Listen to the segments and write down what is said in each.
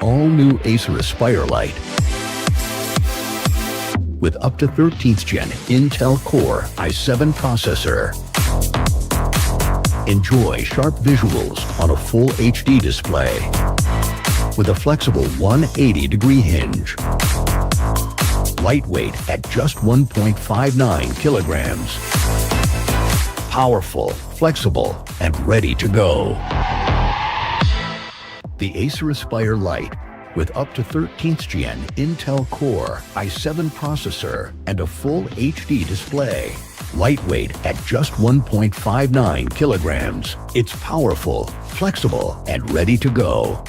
all-new Acer Aspire Lite. With up to 13th Gen Intel Core i7 processor. Enjoy sharp visuals on a full HD display. With a flexible 180-degree hinge. Lightweight at just 1.59 kilograms. Powerful, flexible, and ready to go. The Acer Aspire Lite, with up to 13th Gen Intel Core i7 processor and a full HD display. Lightweight at just 1.59 kilograms. It's powerful, flexible, and ready to go.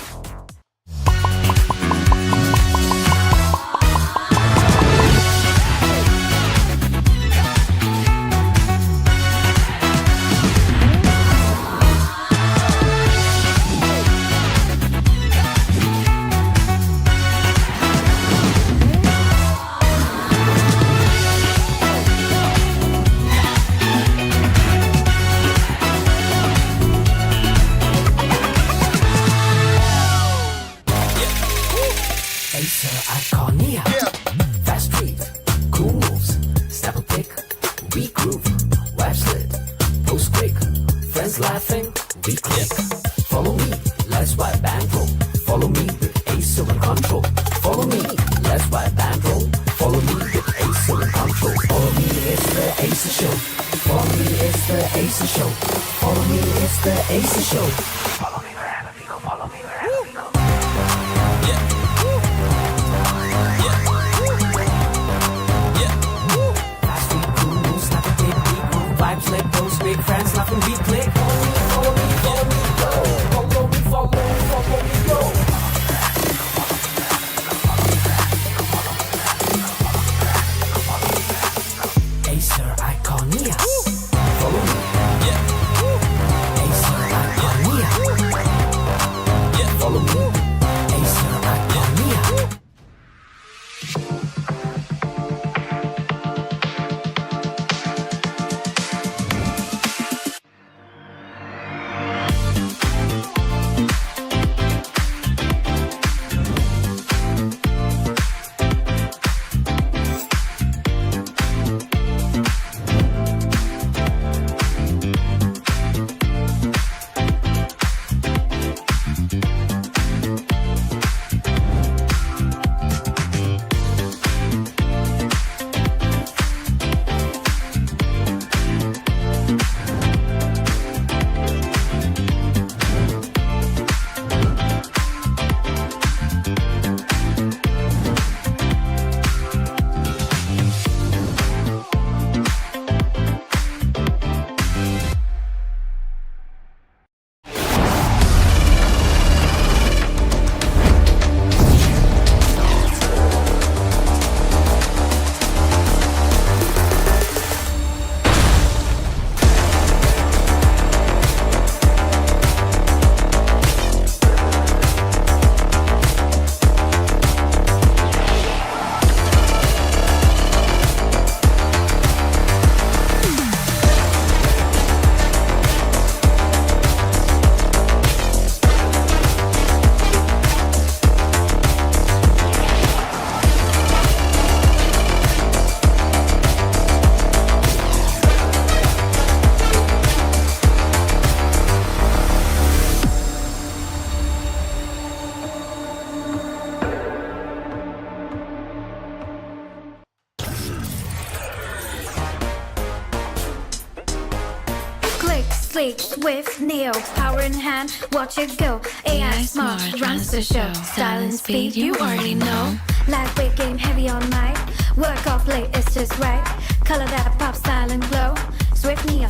With Neo, power in hand, watch it go. AI smart runs the show. Style and speed, you already know. Lightweight game, heavy on mic. Work off late, it's just right. Color that pop, style and glow. Swift Neo,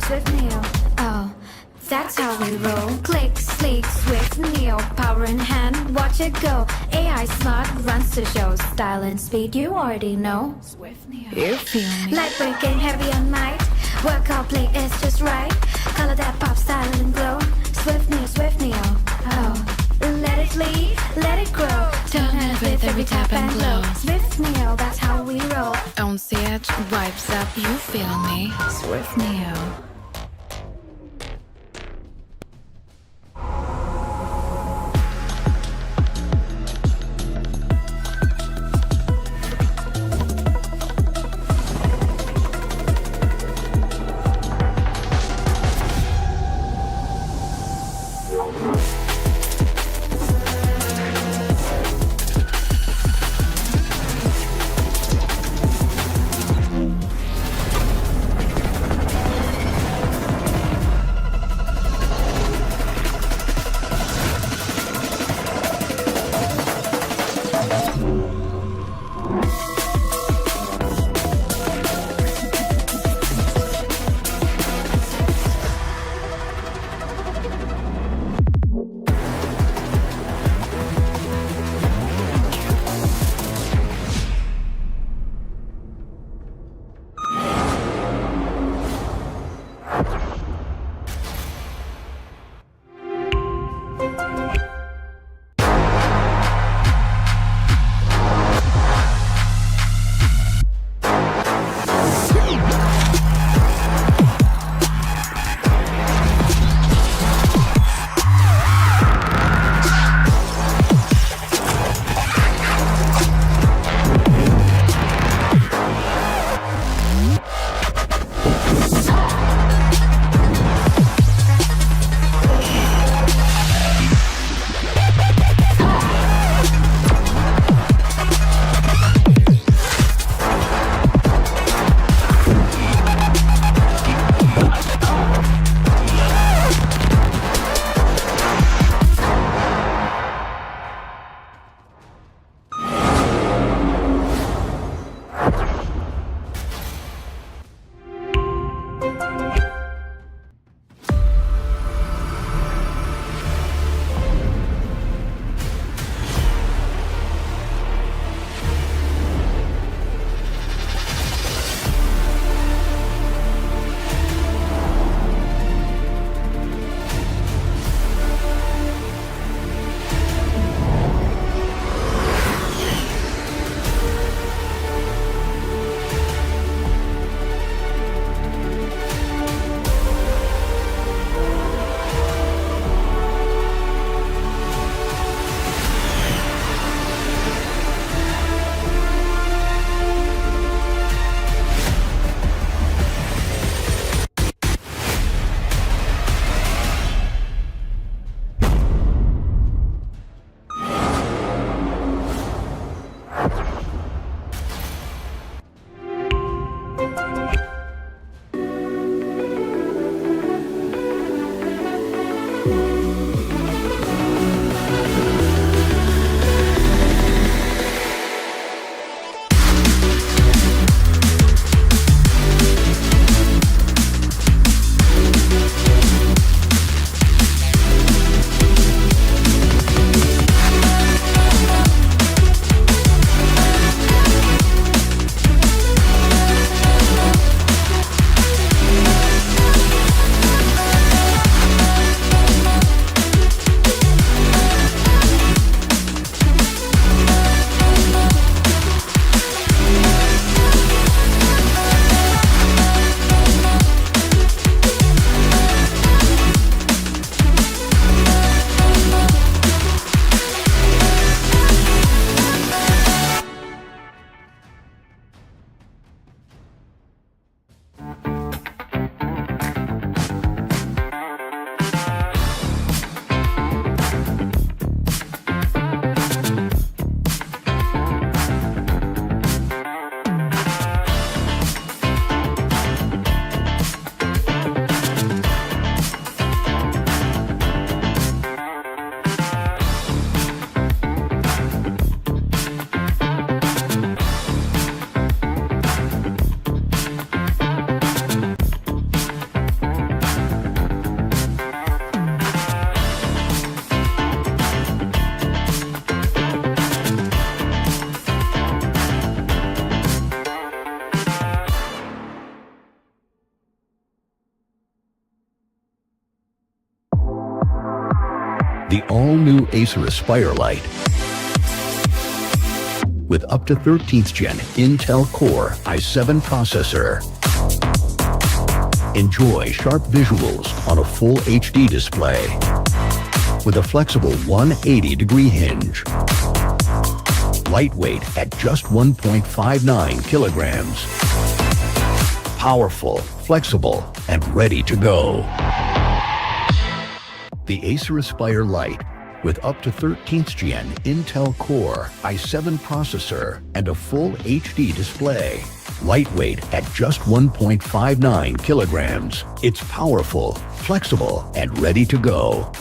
oh, that's how we roll. Click, sleek, swift Neo, power in hand, watch it go. AI smart runs the show. Style and speed, you already know. Swift Neo, you feel me. Lightweight game, heavy on mic. Work out, play, it's just right. Color that pop, style and glow. Swift Neo, oh. Let it lead, let it grow. Turn it with every tap and glow. Swift Neo, that's how we roll. On set, vibes up, you feel me. Swift Neo. The all-new Acer Aspire Lite with up to 13th Gen Intel Core i7 processor. Enjoy sharp visuals on a full HD display with a flexible 180-degree hinge. Lightweight at just 1.59 kilograms. Powerful, flexible, and ready to go. The Acer Aspire Lite with up to 13th Gen Intel Core i7 processor and a full HD display. Lightweight at just 1.59 kilograms. It's powerful, flexible, and ready to go.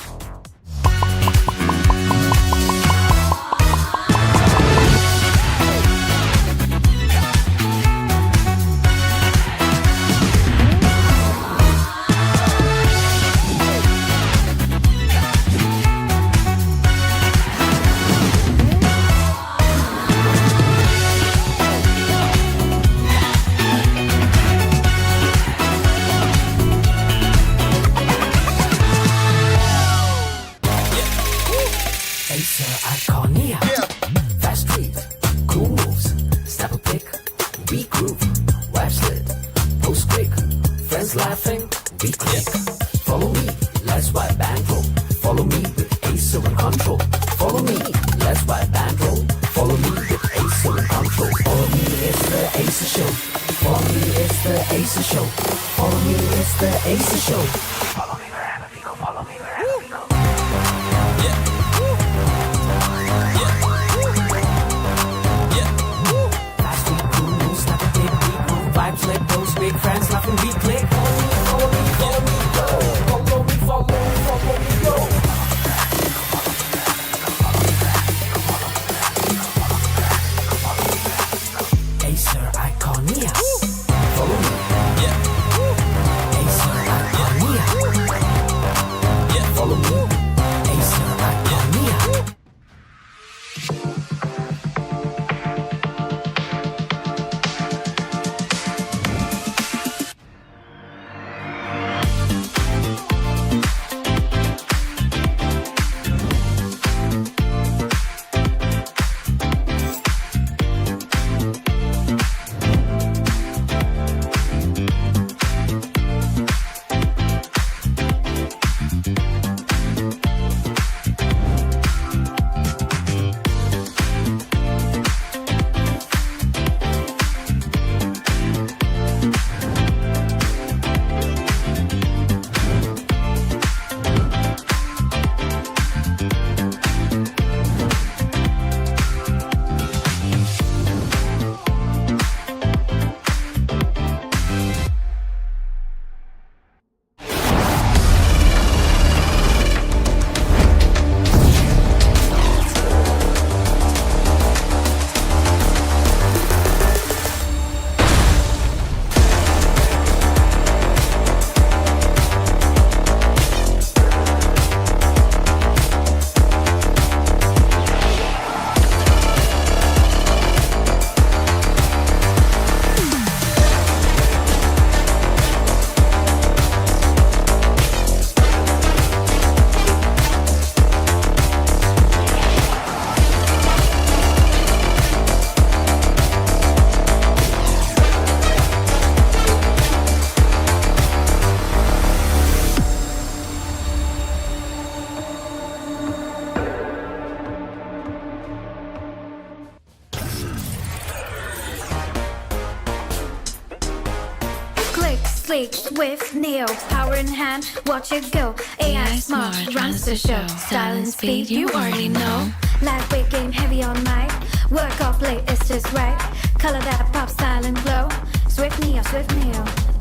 With Neo, power in hand, watch it go. AI smart, runs the show. Style and speed, you already know. Lightweight game, heavy on mic. Work off late, it's just right. Color that pop, style and glow. Swift Neo,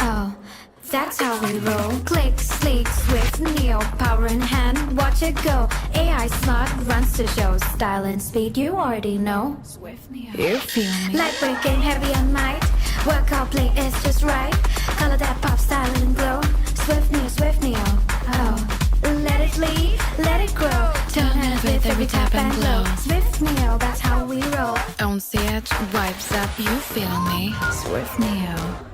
oh, that's how we roll. Click, sleek, swift Neo, power in hand, watch it go. AI smart, runs the show. Style and speed, you already know. Swift Neo, you feel me? Lightweight game, heavy on mic. Work off late, it's just right. Color that pop, style and glow. Swift Neo, oh. Let it lead, let it grow. Turn it with every tap and glow. Swift Neo, that's how we roll. On the edge, vibes up, you feel me? Swift Neo.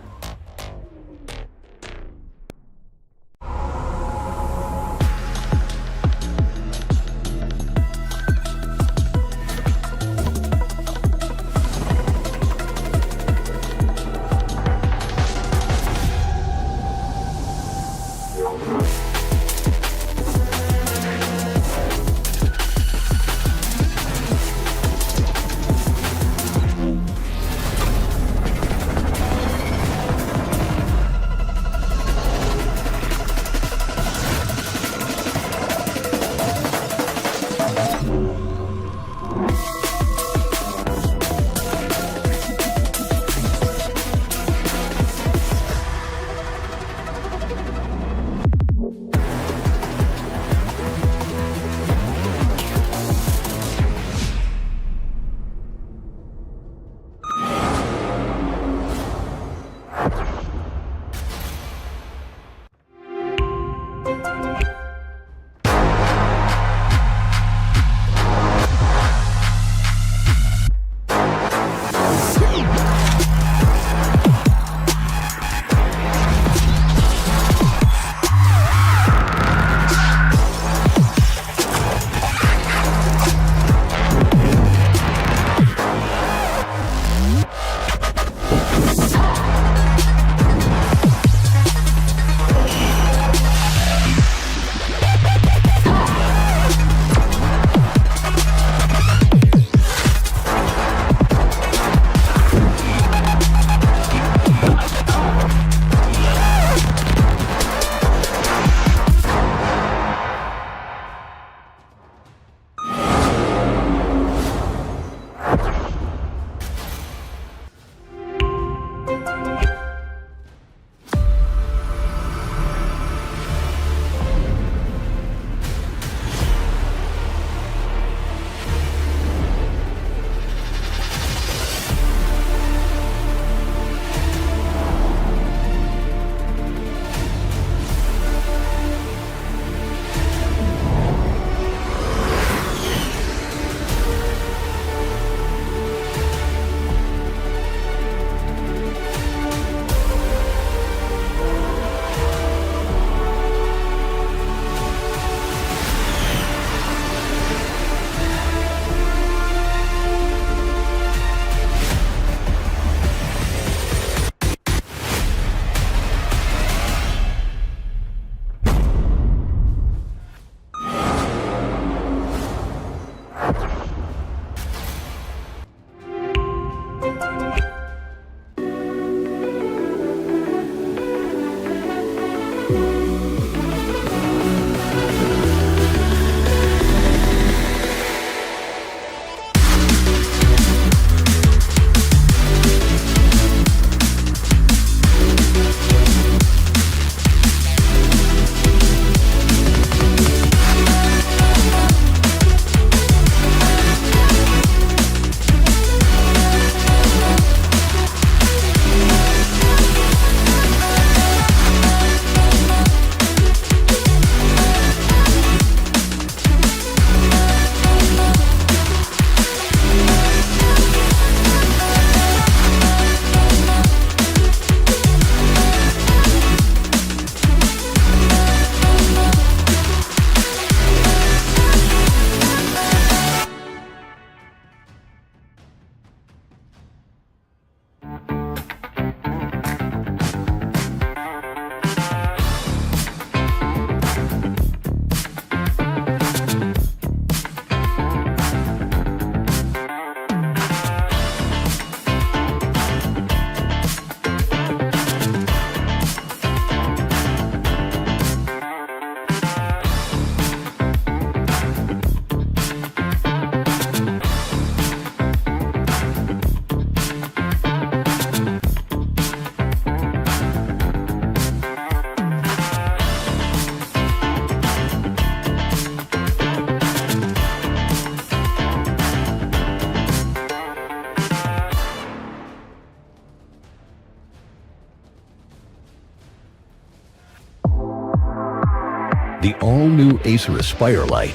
The all-new Acer Aspire Lite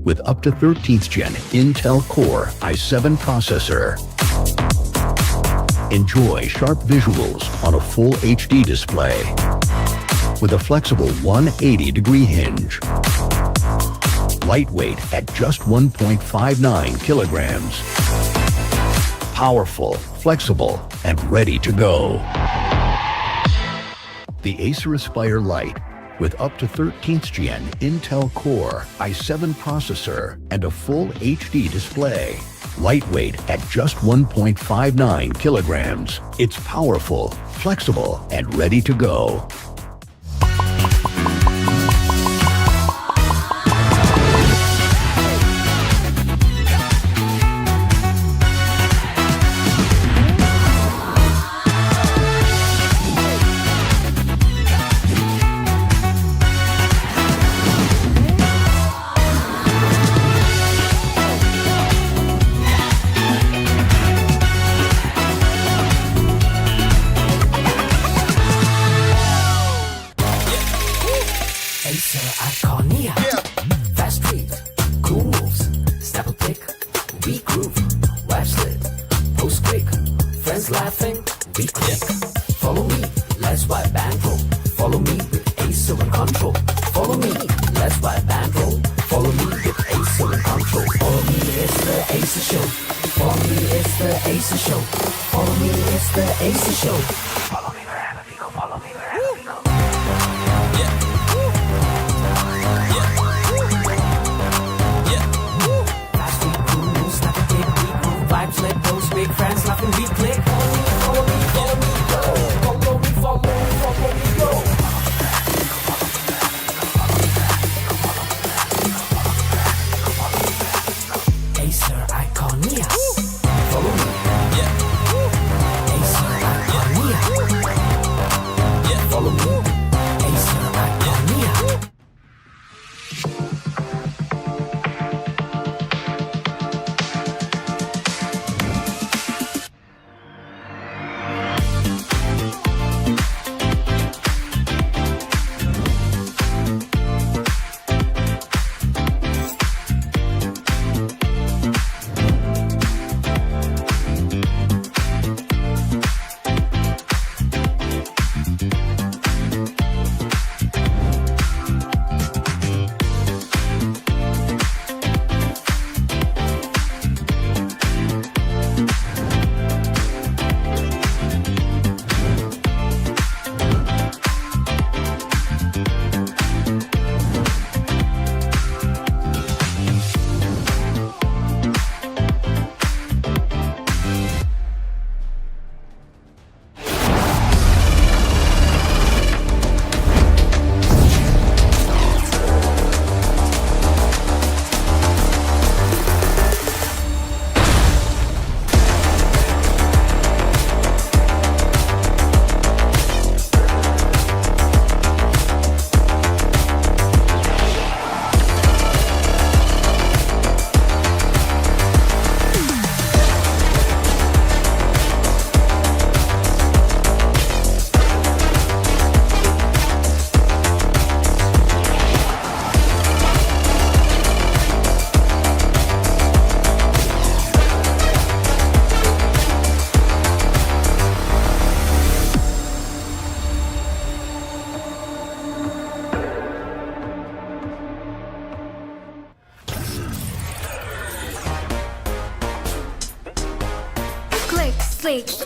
with up to 13th Gen Intel Core i7 processor. Enjoy sharp visuals on a full HD display with a flexible 180-degree hinge. Lightweight at just 1.59 kilograms. Powerful, flexible, and ready to go. The Acer Aspire Lite with up to 13th Gen Intel Core i7 processor and a full HD display. Lightweight at just 1.59 kilograms. It's powerful, flexible, and ready to go.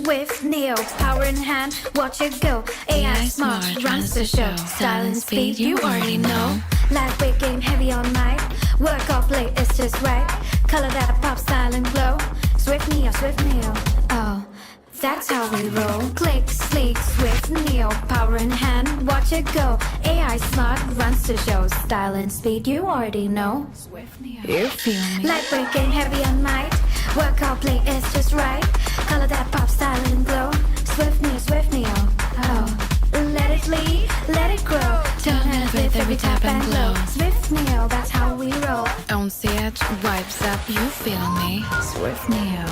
With Neo, power in hand, watch it go. AI smart, runs the show. Style and speed, you already know. Lightweight game, heavy on mic. Work off late, it's just right. Color that pop, style and glow. Swift Neo, oh, that's how we roll. Click, sleek, swift Neo, power in hand, watch it go. AI smart, runs the show. Style and speed, you already know. Swift Neo, You feel me? lightweight game, heavy on mic. Work off late, it's just right. Color that pop, style and glow. Swift Neo, oh. Let it lead, let it grow. Turn it with every tap and glow. Swift Neo, that's how we roll. On set, vibes up, you feel me? Swift Neo.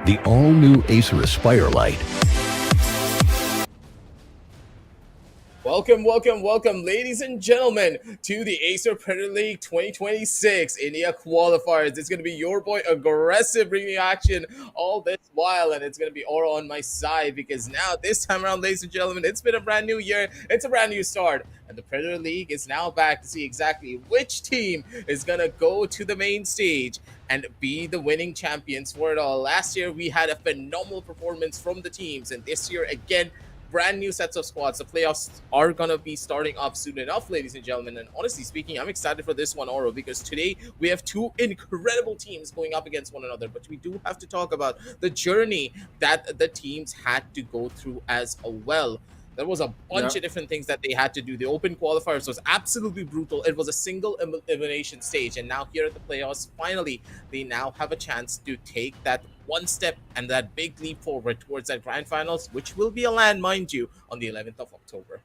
the all-new Acer Aspire Lite. Welcome, ladies and gentlemen, to the Acer Predator League 2026 India Qualifiers. It's going to be your boy Aggressive bringing action all this while, and it's going to be Oro on my side because now, this time around, ladies and gentlemen, it's been a brand new year, it's a brand new start, and the Predator League is now back to see exactly which team is going to go to the main stage and be the winning champions for it all. Last year, we had a phenomenal performance from the teams, and this year, again, brand new sets of squads. The playoffs are gonna be starting up soon enough, ladies and gentlemen. And honestly speaking, I'm excited for this one, Oro, because today we have two incredible teams going up against one another. But we do have to talk about the journey that the teams had to go through as well. There was a bunch of different things that they had to do. The open qualifiers was absolutely brutal. It was a single elimination stage. And now here at the playoffs, finally, they now have a chance to take that one step and that big leap forward towards that grand finals, which will be a LAN, mind you, on the 11th of October.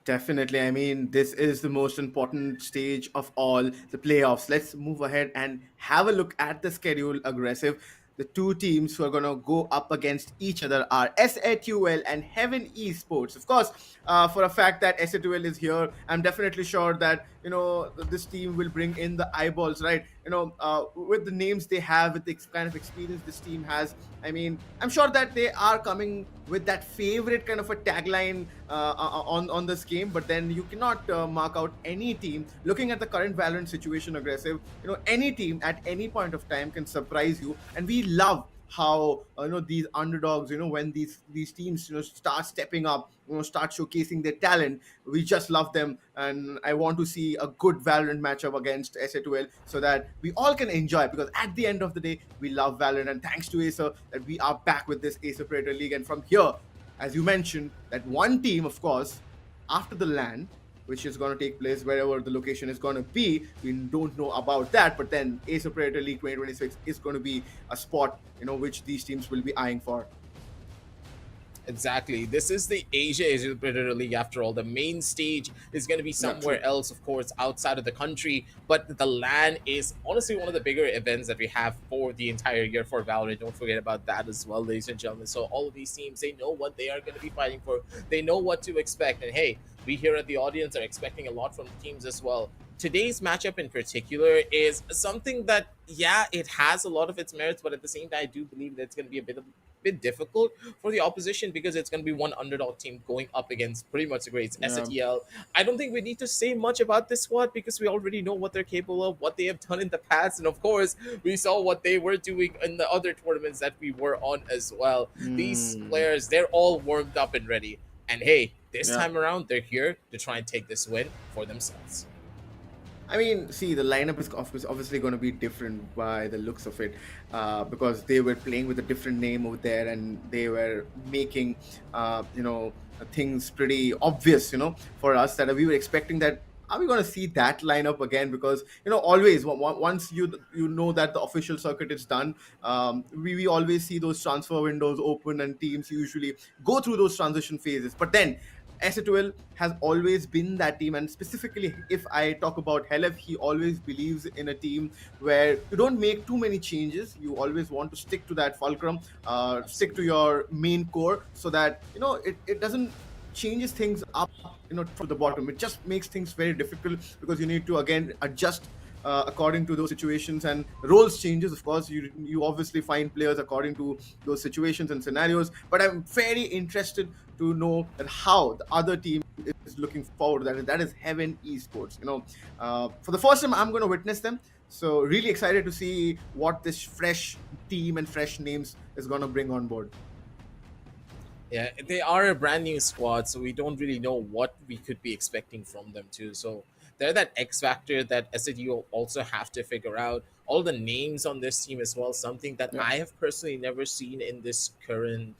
Definitely. I mean, this is the most important stage of all, the playoffs. Let's move ahead and have a look at the schedule, Aggressive. The two teams who are going to go up against each other are S8UL and Heaven Esports. Of course, for a fact that S8UL is here, I'm definitely sure that, this team will bring in the eyeballs, right? With the names they have, with the kind of experience this team has, I mean, I'm sure that they are coming with that favorite kind of a tagline on this game, but then you cannot mark out any team. Looking at the current Valorant situation, Aggressive, any team at any point of time can surprise you, and we love how these underdogs, when these teams start stepping up, start showcasing their talent, we just love them. And I want to see a good Valorant matchup against S8UL so that we all can enjoy, because at the end of the day, we love Valorant, and thanks to Acer that we are back with this Acer Predator League. And from here, as you mentioned, that one team, of course, after the LAN, which is going to take place wherever the location is going to be, we don't know about that, but then Acer Predator League 2026 is going to be a spot which these teams will be eyeing for. Exactly. This is the Acer Predator League after all. The main stage is going to be somewhere else, of course, outside of the country. But the LAN is honestly one of the bigger events that we have for the entire year for Valorant. Don't forget about that as well, ladies and gentlemen. So all of these teams, they know what they are going to be fighting for. They know what to expect. And hey, we here at the audience are expecting a lot from the teams as well. Today's matchup in particular is something that, yeah, it has a lot of its merits, but at the same time, I do believe that it's going to be a bit difficult for the opposition, because it's going to be one underdog team going up against pretty much the greats, S8UL. I don't think we need to say much about this squad, because we already know what they're capable of, what they have done in the past, and of course, we saw what they were doing in the other tournaments that we were on as well. These players, they're all warmed up and ready. And hey, this time around, they're here to try and take this win for themselves. I mean, see, the lineup is obviously going to be different by the looks of it, because they were playing with a different name over there, and they were making, things pretty obvious, for us, that we were expecting that. Are we going to see that lineup again? Because, always, once you know that the official circuit is done, we always see those transfer windows open, and teams usually go through those transition phases. But then, S8UL has always been that team, and specifically if I talk about Helef, he always believes in a team where you don't make too many changes. You always want to stick to that fulcrum, stick to your main core, so that it doesn't changes things up to the bottom. It just makes things very difficult, because you need to again adjust according to those situations, and roles changes. Of course, you obviously find players according to those situations and scenarios, but I'm very interested to know that how the other team is looking forward to that is Heaven Esports. For the first time I'm going to witness them, so really excited to see what this fresh team and fresh names is going to bring on board. Yeah, they are a brand new squad, so we don't really know what we could be expecting from them too. So they're that X factor that S8UL also have to figure out. All the names on this team as well, something that I have personally never seen in this current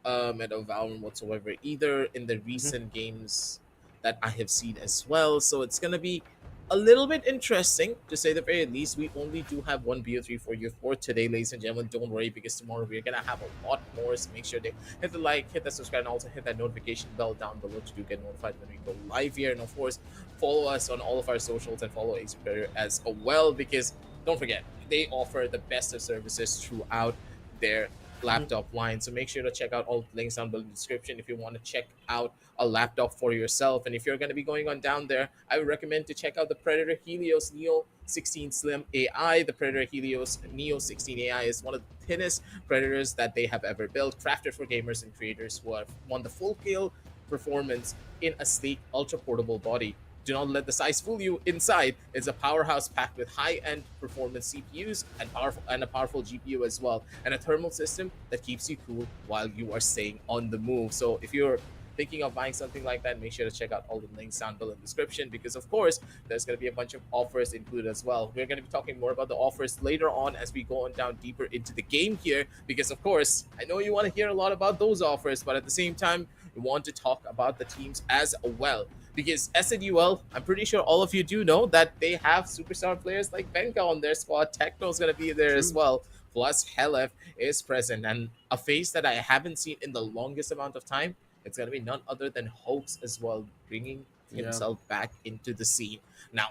meta of Valorant whatsoever, either in the recent games that I have seen as well. So it's gonna be a little bit interesting, to say the very least. We only do have one BO3 for you for today, ladies and gentlemen. Don't worry, because tomorrow we're gonna have a lot more, so make sure to hit the like, hit the subscribe, and also hit that notification bell down below to do get notified when we go live here. And of course, follow us on all of our socials, and follow Acer Predator as well, because don't forget, they offer the best of services throughout their laptop line. So make sure to check out all the links down below in the description if you want to check out a laptop for yourself. And if you're going to be going on down there, I would recommend to check out the Predator Helios Neo 16 Slim AI. The Predator Helios Neo 16 AI is one of the thinnest Predators that they have ever built, crafted for gamers and creators who have won the full scale performance in a sleek, ultra portable body. Do not let the size fool you. Inside is a powerhouse packed with high-end performance CPUs and a powerful GPU as well, and a thermal system that keeps you cool while you are staying on the move. So if you're thinking of buying something like that, make sure to check out all the links down below in the description, because of course there's going to be a bunch of offers included as well. We're going to be talking more about the offers later on as we go on down deeper into the game here, because of course I know you want to hear a lot about those offers, but at the same time we want to talk about the teams as well, because S8UL, I'm pretty sure all of you do know that they have superstar players like Benka on their squad. Techno's going to be there as well, plus Helef is present, and a face that I haven't seen in the longest amount of time, it's going to be none other than Hoax as well, bringing himself back into the scene. Now,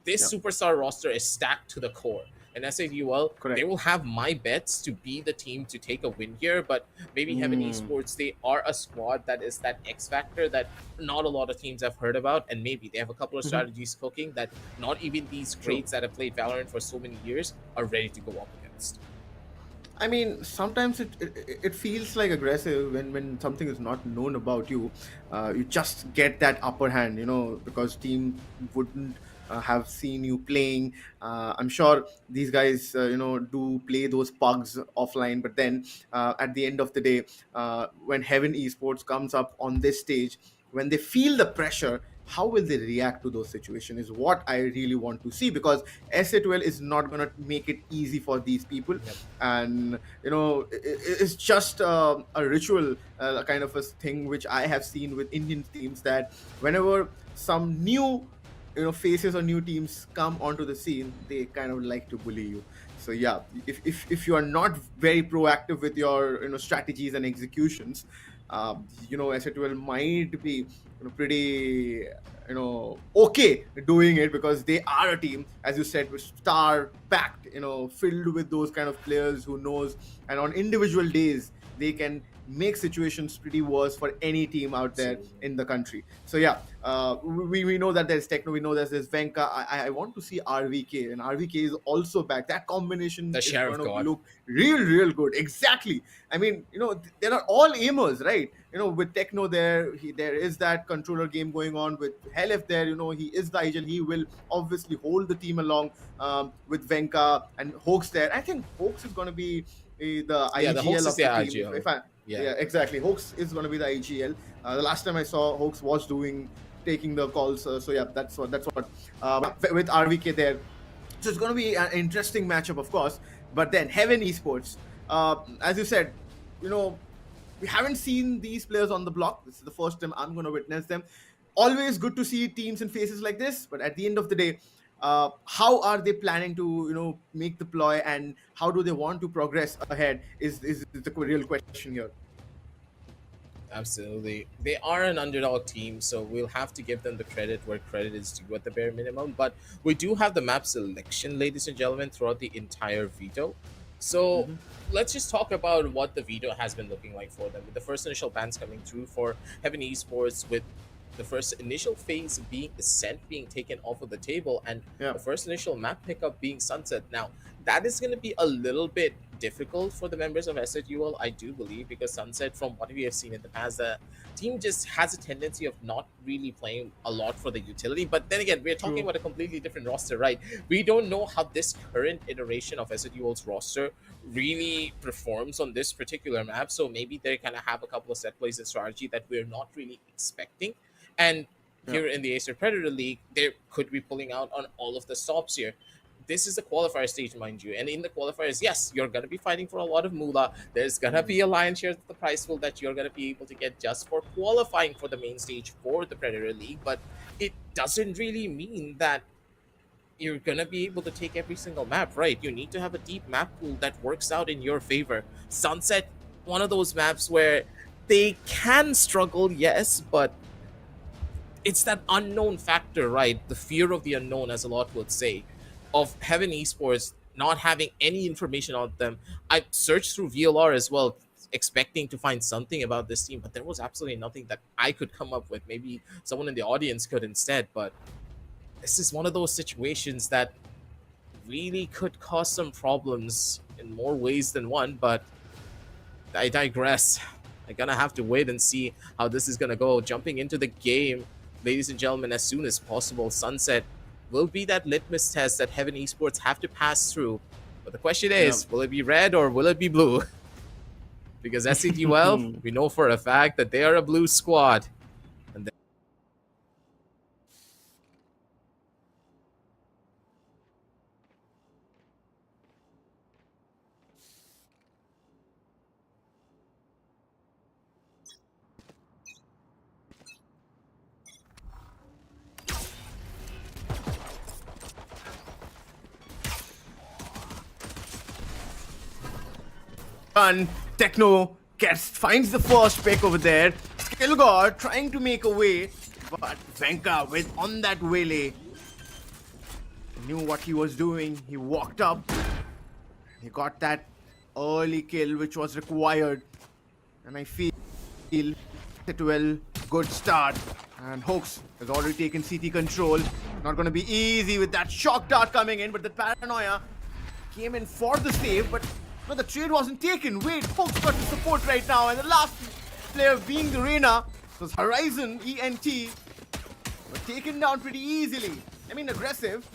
this superstar roster is stacked to the core. And S8UL, they will have my bets to be the team to take a win here, but maybe Heaven Esports, they are a squad that is that X factor that not a lot of teams have heard about, and maybe they have a couple of strategies cooking that not even these crates that have played Valorant for so many years are ready to go up against. I mean, sometimes it feels like aggressive when something is not known about you. You just get that upper hand, because team wouldn't have seen you playing. I'm sure these guys, do play those pugs offline, but then at the end of the day, when Heaven Esports comes up on this stage, when they feel the pressure, how will they react to those situations is what I really want to see, because S8UL is not going to make it easy for these people. And it's just a ritual kind of a thing which I have seen with Indian teams, that whenever some new faces or new teams come onto the scene, they kind of like to bully you. So yeah, if you are not very proactive with your strategies and executions, S8UL might be pretty okay doing it, because they are a team, as you said, with star packed, filled with those kind of players who knows, and on individual days they can make situations pretty worse for any team out there in the country. So yeah, we know that there's Techno, we know that there's Venka. I want to see RVK, and RVK is also back. That combination The is Sheriff going to God. look real good. Exactly. I mean, they are all aimers, right? With Techno there, there is that controller game going on. With Helef there, he is the IGL. He will obviously hold the team along with Venka and Hoax there. I think Hoax is going to be the Yeah, the Hoax IGL is of the the team. IGL. Yeah, exactly. Hoax is going to be the IGL. The last time I saw Hoax was taking the calls. So yeah, that's what with RVK there. So it's going to be an interesting matchup, of course. But then Heaven Esports, as you said, we haven't seen these players on the block. This is the first time I'm going to witness them. Always good to see teams and faces like this, but at the end of the day, how are they planning to make the ploy, and how do they want to progress ahead is the real question here. Absolutely. They are an underdog team, so we'll have to give them the credit where credit is due at the bare minimum. But we do have the map selection, ladies and gentlemen, throughout the entire veto. So let's just talk about what the veto has been looking like for them. With the first initial bans coming through for Heaven Esports, with the first initial phase being Ascent being taken off of the table, and the first initial map pickup being Sunset. Now, that is going to be a little bit difficult for the members of S8UL, I do believe, because Sunset, from what we have seen in the past, the team just has a tendency of not really playing a lot for the utility. But then again, we're talking about a completely different roster, right? We don't know how this current iteration of S8UL's roster really performs on this particular map, so maybe they kind of have a couple of set plays and strategy that we're not really expecting. And here in the Acer Predator League, they could be pulling out on all of the stops here. This is the qualifier stage, mind you. And in the qualifiers, yes, you're going to be fighting for a lot of moolah. There's going to be a lion's share of the prize pool that you're going to be able to get just for qualifying for the main stage for the Predator League. But it doesn't really mean that you're going to be able to take every single map, right? You need to have a deep map pool that works out in your favor. Sunset, one of those maps where they can struggle, yes, but it's that unknown factor, right? The fear of the unknown, as a lot would say, of Heaven Esports not having any information on them. I searched through VLR as well, expecting to find something about this team, but there was absolutely nothing that I could come up with. Maybe someone in the audience could instead, but this is one of those situations that really could cause some problems in more ways than one, but I digress. I'm gonna have to wait and see how this is gonna go. Jumping into the game, ladies and gentlemen, as soon as possible, Sunset will be that litmus test that Heaven Esports have to pass through. But the question is, will it be red or will it be blue? Because S8UL, we know for a fact that they are a blue squad. And Techno finds the first pick over there. Skillgod trying to make a way, but Venka with on that waylay. Knew what he was doing. He walked up. He got that early kill which was required. And I feel S8UL good start. And Hoax has already taken CT control. Not going to be easy with that shock dart coming in, but the paranoia came in for the save, but no, the trade wasn't taken. Wait, Hoax got the support right now, and the last player being the Reina was Horizon ENT, but taken down pretty easily. I mean, aggressive,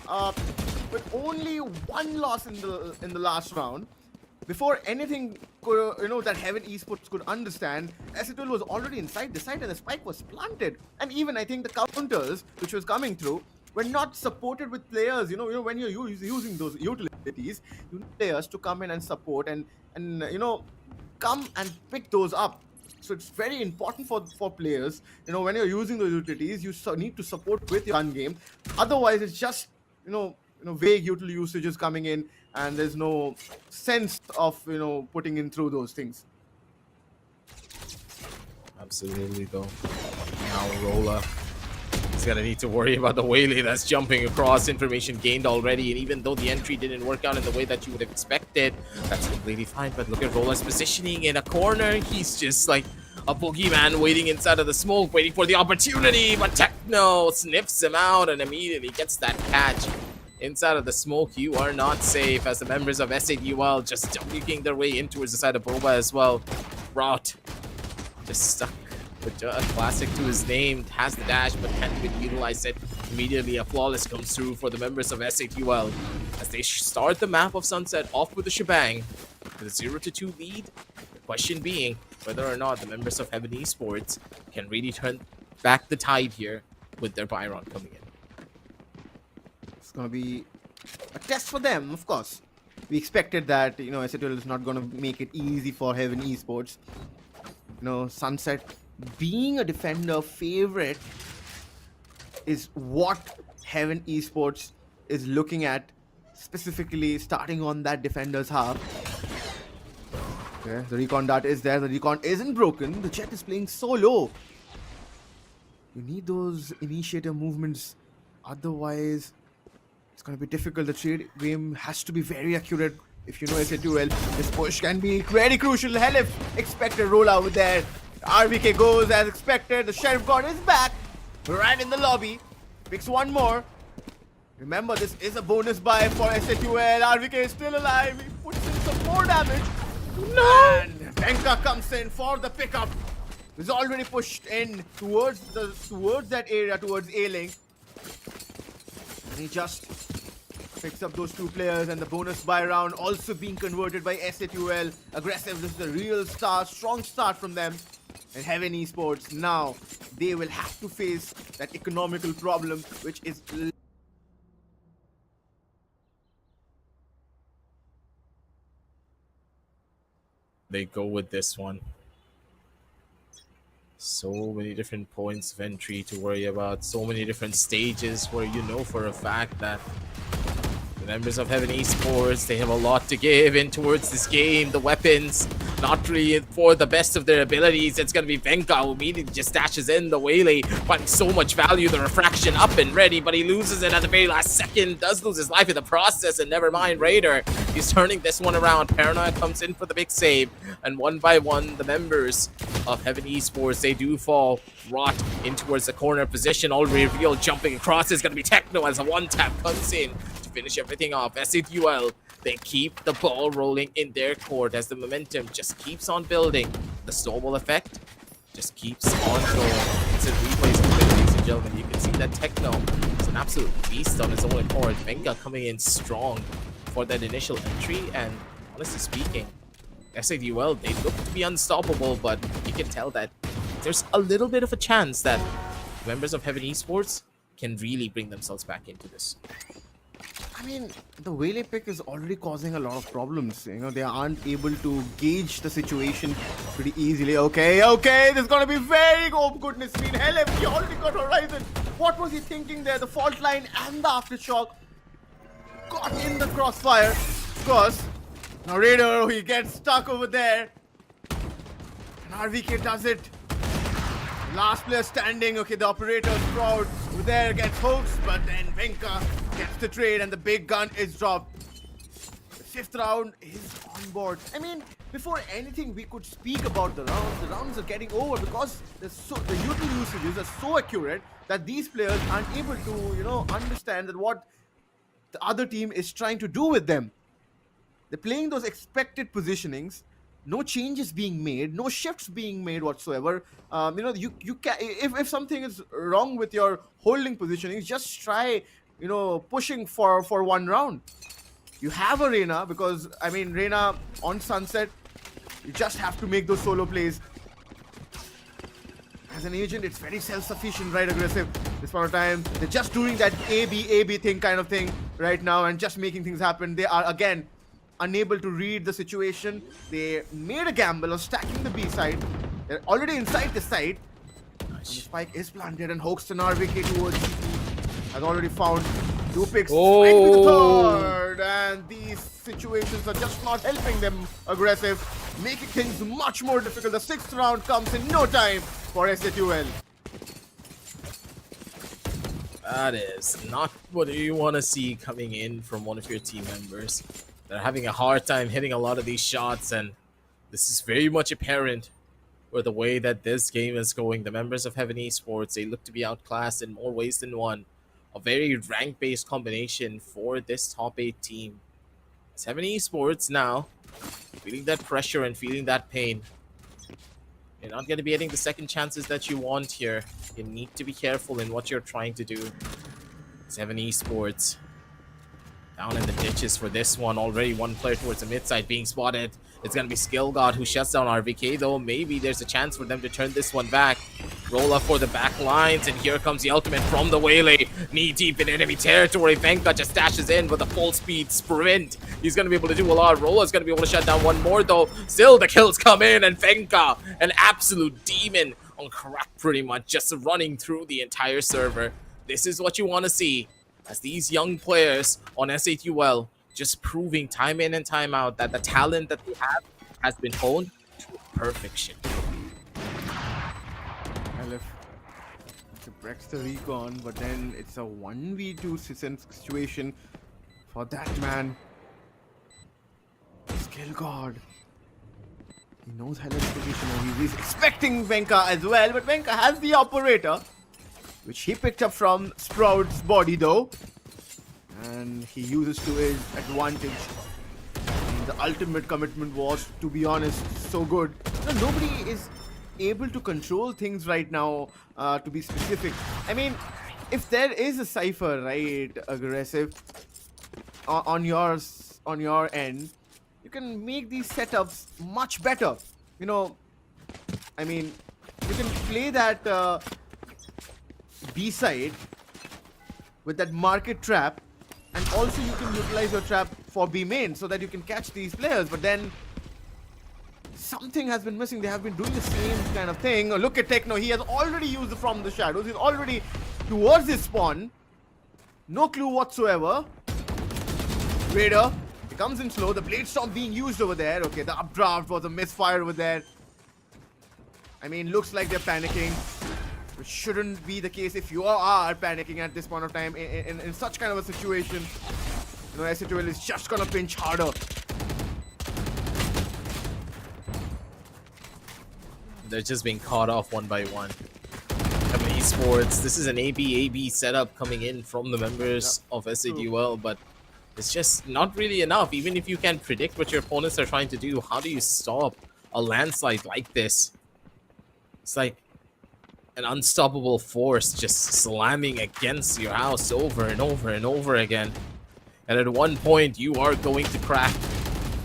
but only one loss in the last round. Before anything, that Heaven Esports could understand, S8UL was already inside the site and the spike was planted. And even I think the counters which was coming through were not supported with players. When you're using those utilities, you need players to come in and support and come and pick those up. So it's very important for players. When you're using those utilities, you need to support with your gun game. Otherwise, it's just vague utility usages coming in, and there's no sense of putting in through those things. absolutely, though. Now Rolla is gonna need to worry about the waylay that's jumping across. Information gained already, and even though the entry didn't work out in the way that you would have expected, that's completely fine. But look at Rolla's positioning in a corner. He's just like a boogeyman waiting inside of the smoke, waiting for the opportunity, but Techno sniffs him out and immediately gets that catch. Inside of the smoke, you are not safe, as the members of S8UL just making their way in towards the side of Boba as well. Route just stuck with a classic to his name, has the dash but can't even utilize it. Immediately a flawless comes through for the members of S8UL as they start the map of Sunset off with a shebang with a 0-2 lead. The question being whether or not the members of Heaven Esports can really turn back the tide here with their Byron coming in. It's going to be a test for them, of course. We expected that, S8UL is not going to make it easy for Heaven Esports. Sunset being a defender favorite is what Heaven Esports is looking at, specifically starting on that defender's half. Okay, the recon dart is there. The recon isn't broken. The Jet is playing so low. You need those initiator movements. Otherwise, it's going to be difficult. The trade game has to be very accurate. If you know S8UL, this push can be very crucial. Hell if expected roll out there. RVK goes as expected. The Sheriff God is back. Right in the lobby. Picks one more. Remember, this is a bonus buy for S8UL. RVK is still alive. He puts in some more damage. No! And Venka comes in for the pickup. He's already pushed in towards that area, towards A-Link. And he just picks up those two players, and the bonus buy round also being converted by S8UL. Aggressive, this is a real start, strong start from them. And Heaven Esports, now they will have to face that economical problem, which is... They go with this one. So many different points of entry to worry about, so many different stages where you know for a fact that the members of Heaven Esports, they have a lot to give in towards this game. The weapons not really for the best of their abilities. It's going to be Venka who immediately just dashes in the Waylay, finding so much value. The refraction up and ready, but he loses it at the very last second. Does lose his life in the process, and never mind Raider. He's turning this one around. Paranoia comes in for the big save, and one by one, the members of Heaven Esports, they do fall rot in towards the corner position. Already revealed, jumping across is going to be Techno as a one-tap comes in to finish everything off. S8UL, they keep the ball rolling in their court as the momentum just keeps on building. The snowball effect just keeps on going. It's a replays of it, ladies and gentlemen. You can see that Techno is an absolute beast on his own accord. Venga coming in strong for that initial entry, and honestly speaking, S8UL, they look to be unstoppable, but you can tell that there's a little bit of a chance that members of Heaven Esports can really bring themselves back into this. I mean, the Waylay pick is already causing a lot of problems. You know, they aren't able to gauge the situation pretty easily. Okay, this is gonna be very... Oh, goodness me. Hell, he already got Horizon. What was he thinking there? The fault line and the aftershock got in the crossfire. Of course, now Raider, he gets stuck over there. And RVK does it. Last player standing. Okay, the operator Sprout over there gets hooked, but then Venka gets the trade and the big gun is dropped. The 5th round is on board. I mean, before anything we could speak about the rounds are getting over because the util usages are so accurate that these players aren't able to, you know, understand that what the other team is trying to do with them. They're playing those expected positionings. No changes being made, no shifts being made whatsoever. You know, you can, if something is wrong with your holding positioning, just try, you know, pushing for one round. You have a Reyna because, I mean, Reyna on Sunset, you just have to make those solo plays. As an agent, it's very self-sufficient, right? Aggressive. This point of time, they're just doing that A-B thing kind of thing right now and just making things happen. They are, again, unable to read the situation. They made a gamble of stacking the B side. They're already inside the site. Nice. The spike is planted and Hoax and RVK towards CT has already found 2 picks straight to the third. And these situations are just not helping them. Aggressive, making things much more difficult. The 6th round comes in no time for S8UL. That is not what you want to see coming in from one of your team members. They're having a hard time hitting a lot of these shots, and this is very much apparent with the way that this game is going. The members of Heaven Esports, they look to be outclassed in more ways than one. A very rank-based combination for this top 8 team. It's Heaven Esports now, feeling that pressure and feeling that pain. You're not going to be getting the second chances that you want here. You need to be careful in what you're trying to do. It's Heaven Esports down in the ditches for this one. Already one player towards the mid side being spotted. It's going to be Skill God who shuts down RVK, though. Maybe there's a chance for them to turn this one back. Roll up for the back lines, and here comes the ultimate from the Waylay. Knee deep in enemy territory. Venka just dashes in with a full speed sprint. He's going to be able to do a lot. Rolla's going to be able to shut down one more, though. Still, the kills come in, and Venka, an absolute demon on crack pretty much, just running through the entire server. This is what you want to see, as these young players on S8UL just proving time in and time out that the talent that they have has been honed to perfection. LF breaks the recon, but then it's a 1v2 situation for that man. Skill God. He knows Helen's position and he's expecting Venka as well, but Venka has the operator, which he picked up from Sprout's body though. And he uses to his advantage. And the ultimate commitment was, to be honest, so good. You know, nobody is able to control things right now, to be specific. I mean, if there is a cipher, right, aggressive, on your end, you can make these setups much better. You know, I mean, you can play that B side with that market trap. And also you can utilize your trap for B main so that you can catch these players. But then something has been missing. They have been doing the same kind of thing. Oh, look at Techno. He has already used it from the shadows. He's already towards his spawn. No clue whatsoever. Raider He comes in slow. The blade storm being used over there. Okay, the updraft was a misfire over there. I mean, looks like they're panicking. Which shouldn't be the case if you are panicking at this point of time in such kind of a situation. You know, S8UL is just gonna pinch harder. They're just being caught off one by one. Coming Esports, this is an AB setup coming in from the members of S8UL, but it's just not really enough. Even if you can predict what your opponents are trying to do, how do you stop a landslide like this? It's like an unstoppable force just slamming against your house over and over and over again. And at one point, you are going to crack.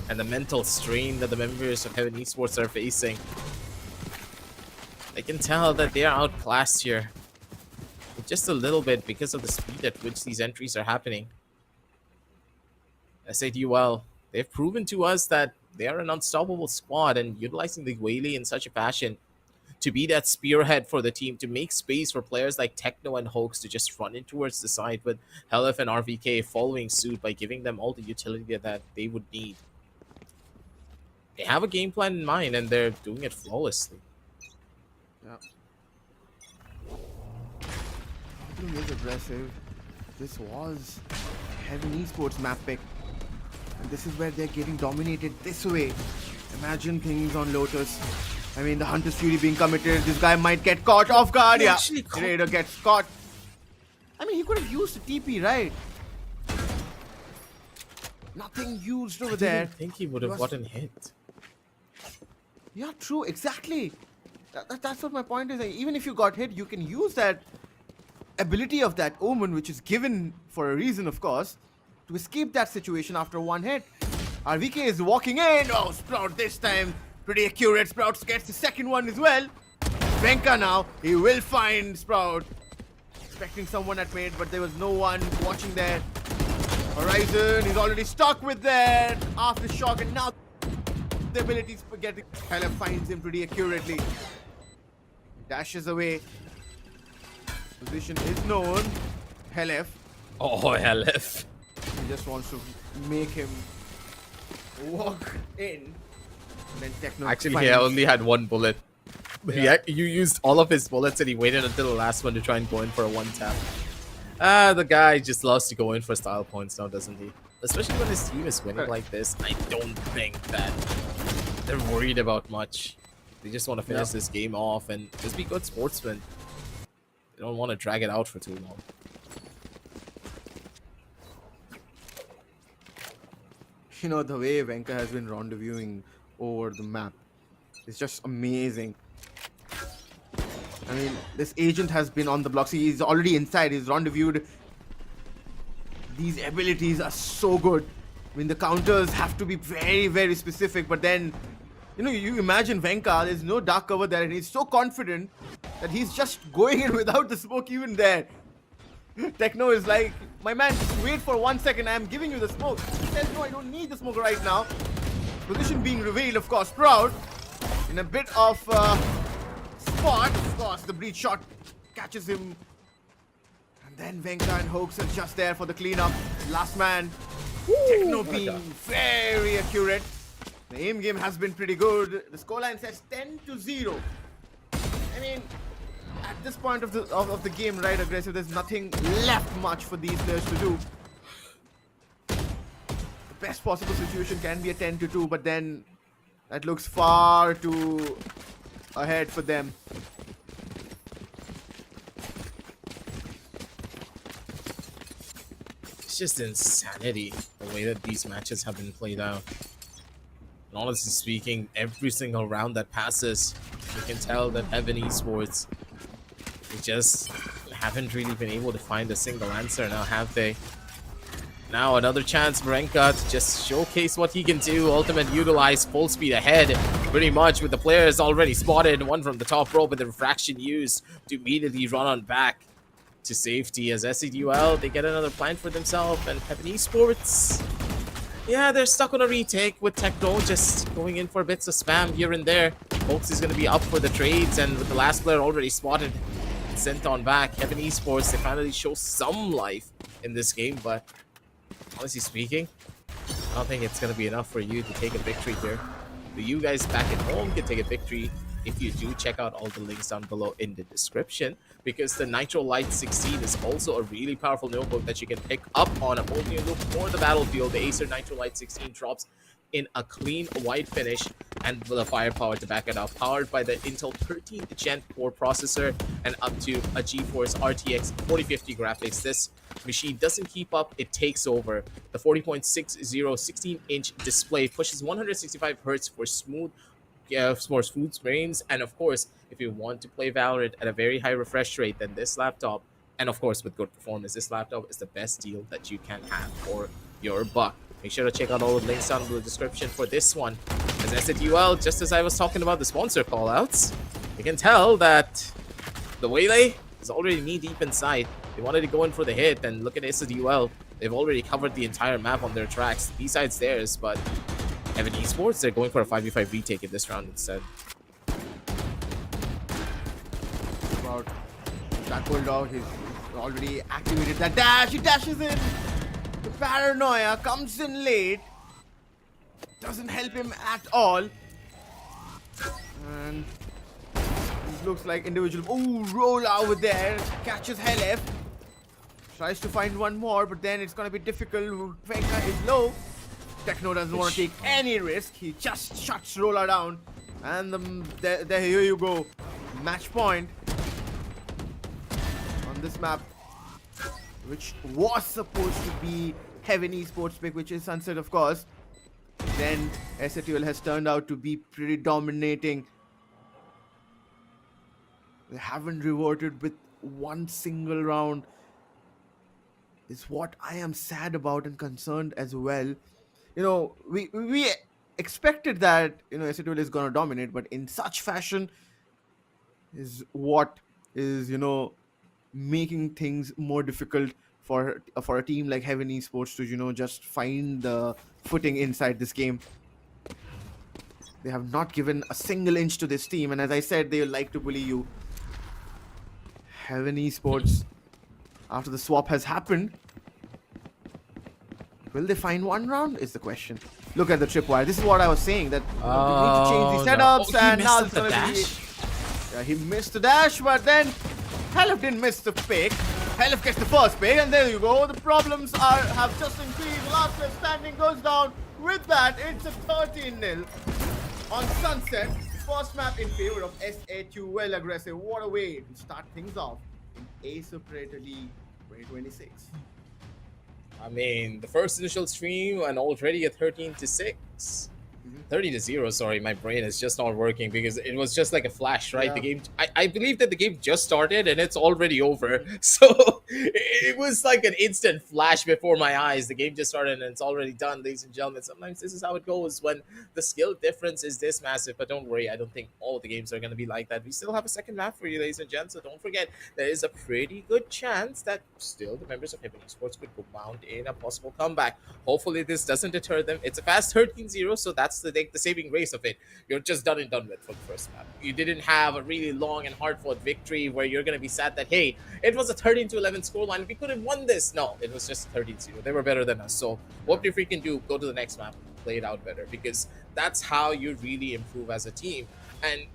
And the mental strain that the members of HVN Esports are facing, I can tell that they are outclassed here. Just a little bit because of the speed at which these entries are happening. S8UL, they've proven to us that they are an unstoppable squad, and utilizing the Whaley in such a fashion to be that spearhead for the team, to make space for players like Techno and Hoax to just run in towards the side, with LF and RVK following suit by giving them all the utility that they would need. They have a game plan in mind, and they're doing it flawlessly. Yeah. Everything is aggressive. This was HVN Esports map pick. And this is where they're getting dominated this way. Imagine things on Lotus. I mean, the Hunter's Fury being committed. This guy might get caught off guard. Yeah, Raider gets caught. I mean, he could have used a TP, right? Nothing used over there. I think he would have gotten hit. Yeah, true. Exactly. That's what my point is. Like, even if you got hit, you can use that ability of that Omen, which is given for a reason, of course, to escape that situation after one hit. RVK is walking in. Oh, Sprout this time. Pretty accurate. Sprout gets the second one as well. Venka now. He will find Sprout. Expecting someone at mid, but there was no one watching there. Horizon, he's already stuck with that aftershock, and now the abilities for getting. Helef finds him pretty accurately. Dashes away. Position is known. Helef. Oh, Helef. He just wants to make him walk in. And then Techno Actually, he only had one bullet. Yeah. You used all of his bullets, and he waited until the last one to try and go in for a one tap. The guy just loves to go in for style points now, doesn't he? Especially when his team is winning like this. I don't think that they're worried about much. They just want to finish this game off and just be good sportsmen. They don't want to drag it out for too long. You know, the way Venka has been rendezvousing over the map is just amazing. I mean, this agent has been on the block. See, he's already inside. He's rendezvoused. These abilities are so good. I mean, the counters have to be very, very specific. But then, you know, you imagine Venka, there's no dark cover there. And he's so confident that he's just going in without the smoke even there. Techno is like, my man, just wait for 1 second. I'm giving you the smoke. He says, no, I don't need the smoke right now. Position being revealed, of course. Proud in a bit of spot. Of course, the breach shot catches him. And then Venka and Hoax are just there for the cleanup. Last man. Techno being very accurate. The aim game has been pretty good. The scoreline says 10-0. I mean, at this point of the game, right, aggressive, there's nothing left much for these players to do. The best possible situation can be a 10-2, but then that looks far too ahead for them. It's just insanity the way that these matches have been played out. And honestly speaking, every single round that passes, you can tell that HVN Esports, they just haven't really been able to find a single answer now, have they? Now another chance for Renka to just showcase what he can do. Ultimate utilize full speed ahead, pretty much with the players already spotted. One from the top rope with the refraction used to immediately run on back to safety. As S8UL, they get another plant for themselves, and HVN Esports, yeah, they're stuck on a retake with Techno just going in for bits of spam here and there. Folks is going to be up for the trades, and with the last player already spotted, sent on back, HVN Esports, they finally show some life in this game, but honestly speaking, don't think it's going to be enough for you to take a victory here. But you guys back at home can take a victory if you do check out all the links down below in the description, because the Nitro Lite 16 is also a really powerful notebook that you can pick up on a whole new look for the battlefield. The Acer Nitro Lite 16 drops in a clean white finish and with a firepower to back it up, powered by the Intel 13th Gen core processor and up to a GeForce RTX 4050 graphics. This machine doesn't keep up, it takes over. The 40.60 16-inch display pushes 165 Hz for smooth frames, and of course, if you want to play Valorant at a very high refresh rate, then this laptop, and of course with good performance, this laptop is the best deal that you can have for your buck. Make sure to check out all the links down in the description for this one. As S8UL, just as I was talking about the sponsor callouts, you can tell that the Waylay is already knee-deep inside. They wanted to go in for the hit, and look at S8UL. They've already covered the entire map on their tracks, besides theirs, but Heaven Esports, they're going for a 5v5 retake in this round instead. About that bulldog, he's already activated that dash. He dashes in. The paranoia comes in late. Doesn't help him at all. And it looks like individual. Oh, roll over there. Catches Helef. Tries to find one more, but then it's gonna be difficult. Venka is low. Techno doesn't want to take any risk. He just shuts Roller down. And here you go. Match point on this map, which was supposed to be Heaven Esports pick, which is Sunset, of course. Then S8UL has turned out to be pretty dominating. They haven't reverted with one single round. Is what I am sad about and concerned as well. You know, we expected that, you know, S8UL is gonna dominate, but in such fashion is what is, you know, making things more difficult for a team like Heaven Esports to, you know, just find the footing inside this game. They have not given a single inch to this team, and as I said, they like to bully you. Heaven Esports, after the swap has happened, will they find one round is the question. Look at the tripwire. This is what I was saying, that we need to change the setups, and now it's gonna be. Yeah, he missed the dash, but then Helef didn't miss the pick. Helef gets the first pick, and there you go. The problems have just increased. The last player standing goes down. With that, it's a 13-0 on Sunset. First map in favor of S8UL aggressive. What a way to start things off in Acer Predator League 2026. I mean, the first initial stream and already a 13-6. 30-0, sorry, my brain is just not working because it was just like a flash, right? Yeah. The game, I believe that the game just started and it's already over. So it was like an instant flash before my eyes. The game just started and it's already done, ladies and gentlemen. Sometimes this is how it goes when the skill difference is this massive. But don't worry, I don't think all the games are going to be like that. We still have a second map for you, ladies and gents. So don't forget, there is a pretty good chance that still the members of Heaven Esports could mount in a possible comeback. Hopefully this doesn't deter them. It's a fast 13-0, so that's the saving grace of it. You're just done and done with for the first map. You didn't have a really long and hard-fought victory where you're going to be sad that, hey, it was a 13-11 scoreline. We could have won this. No, it was just 13-0. They were better than us. So what if we can do? Go to the next map, play it out better, because that's how you really improve as a team. And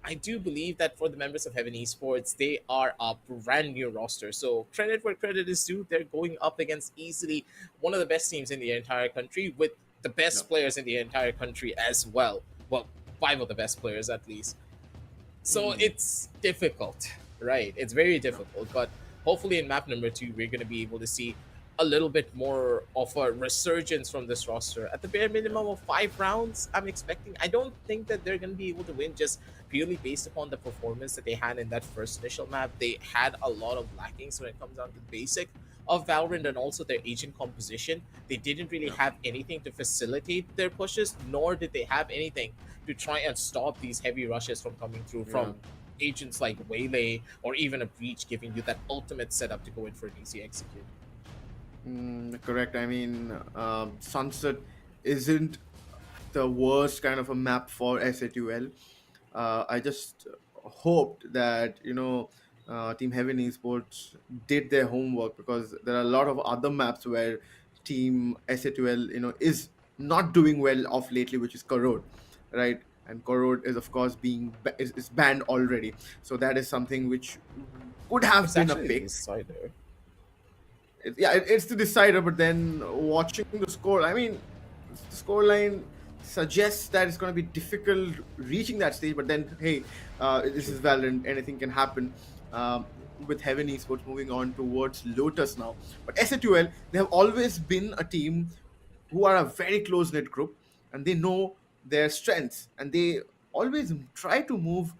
I do believe that for the members of Heaven Esports, they are a brand new roster. So credit where credit is due. They're going up against easily one of the best teams in the entire country with the best players in the entire country as well. Well, 5 of the best players at least. So it's difficult, right? It's very difficult. But hopefully in map number 2, we're going to be able to see a little bit more of a resurgence from this roster. At the bare minimum of 5 rounds, I'm expecting. I don't think that they're going to be able to win just purely based upon the performance that they had in that first initial map. They had a lot of lackings when it comes down to the basic of Valorant and also their agent composition. They didn't really have anything to facilitate their pushes, nor did they have anything to try and stop these heavy rushes from coming through from agents like Waylay or even a Breach, giving you that ultimate setup to go in for an easy execute. Correct. I mean, Sunset isn't the worst kind of a map for S8UL. I just hoped that, you know, Team Heaven Esports did their homework, because there are a lot of other maps where Team S8UL, you know, is not doing well of lately, which is Corrode, right? And Corrode is of course is banned already. So that is something which could have It's been a actually the pick. decider. It's the decider, but then watching the score, I mean, the score line suggests that it's going to be difficult reaching that stage. But then, hey, this is Valorant, anything can happen. With Heaven Esports moving on towards Lotus now, but S8UL, they have always been a team who are a very close knit group, and they know their strengths, and they always try to move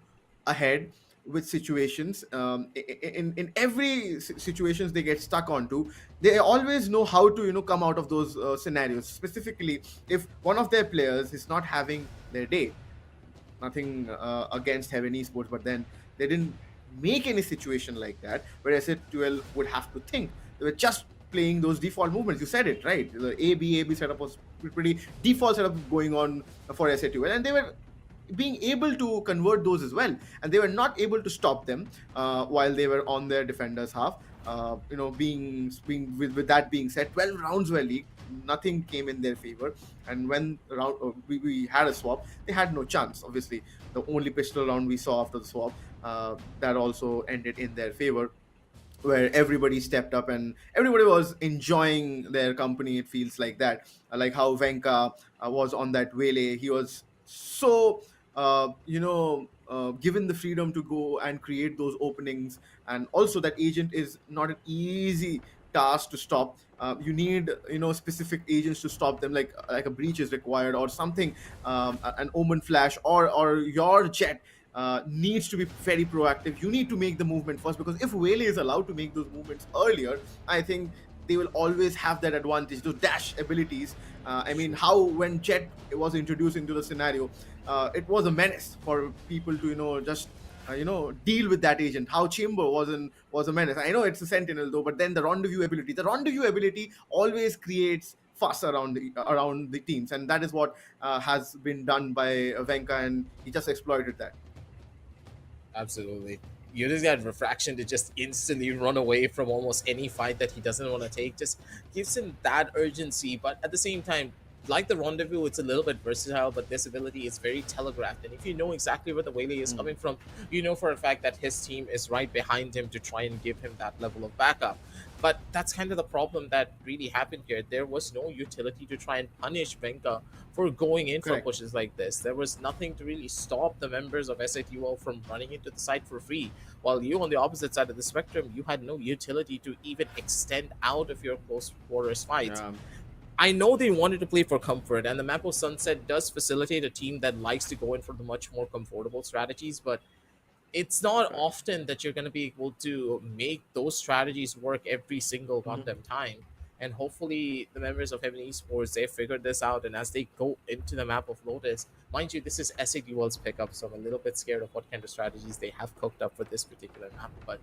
ahead with situations. In every situations they get stuck onto, they always know how to come out of those scenarios. Specifically, if one of their players is not having their day, nothing against Heaven Esports, but then they didn't make any situation like that where S8UL would have to think. They were just playing those default movements. You said it right. The A B setup was pretty default setup going on for S8UL, and they were being able to convert those as well, and they were not able to stop them while they were on their defenders half. Being with that being said, 12 rounds were leaked, nothing came in their favor, and when we had a swap, they had no chance. Obviously, the only pistol round we saw after the swap, that also ended in their favor, where everybody stepped up and everybody was enjoying their company. It feels like that, like how Venka was on that Wele. He was so given the freedom to go and create those openings, and also that agent is not an easy task to stop. You need specific agents to stop them, like a breach is required or something, an omen flash, or your jet needs to be very proactive. You need to make the movement first, because if Whaley is allowed to make those movements earlier, I think they will always have that advantage, those dash abilities. I mean, how when Jet was introduced into the scenario, it was a menace for people to just deal with that agent. How Chamber was a menace. I know it's a Sentinel though, but then the rendezvous ability always creates fuss around the teams, and that is what has been done by Venka, and he just exploited that. Absolutely. You just got refraction to just instantly run away from almost any fight that he doesn't want to take. Just gives him that urgency, but at the same time, like the rendezvous, it's a little bit versatile, but this ability is very telegraphed. And if you know exactly where the Whaley is coming from, you know for a fact that his team is right behind him to try and give him that level of backup. But that's kind of the problem that really happened here. There was no utility to try and punish Venka for going in for Correct. pushes like this. There was nothing to really stop the members of S8UL from running into the site for free. While you, on the opposite side of the spectrum, you had no utility to even extend out of your close quarters fights. Yeah. I know they wanted to play for comfort, and the map of Sunset does facilitate a team that likes to go in for the much more comfortable strategies, but it's not Correct. often that you're going to be able to make those strategies work every single Mhm. goddamn time. And hopefully, the members of Heaven Esports, they figured this out, and as they go into the map of Lotus, mind you, this is S8UL's pickup, so I'm a little bit scared of what kind of strategies they have cooked up for this particular map, but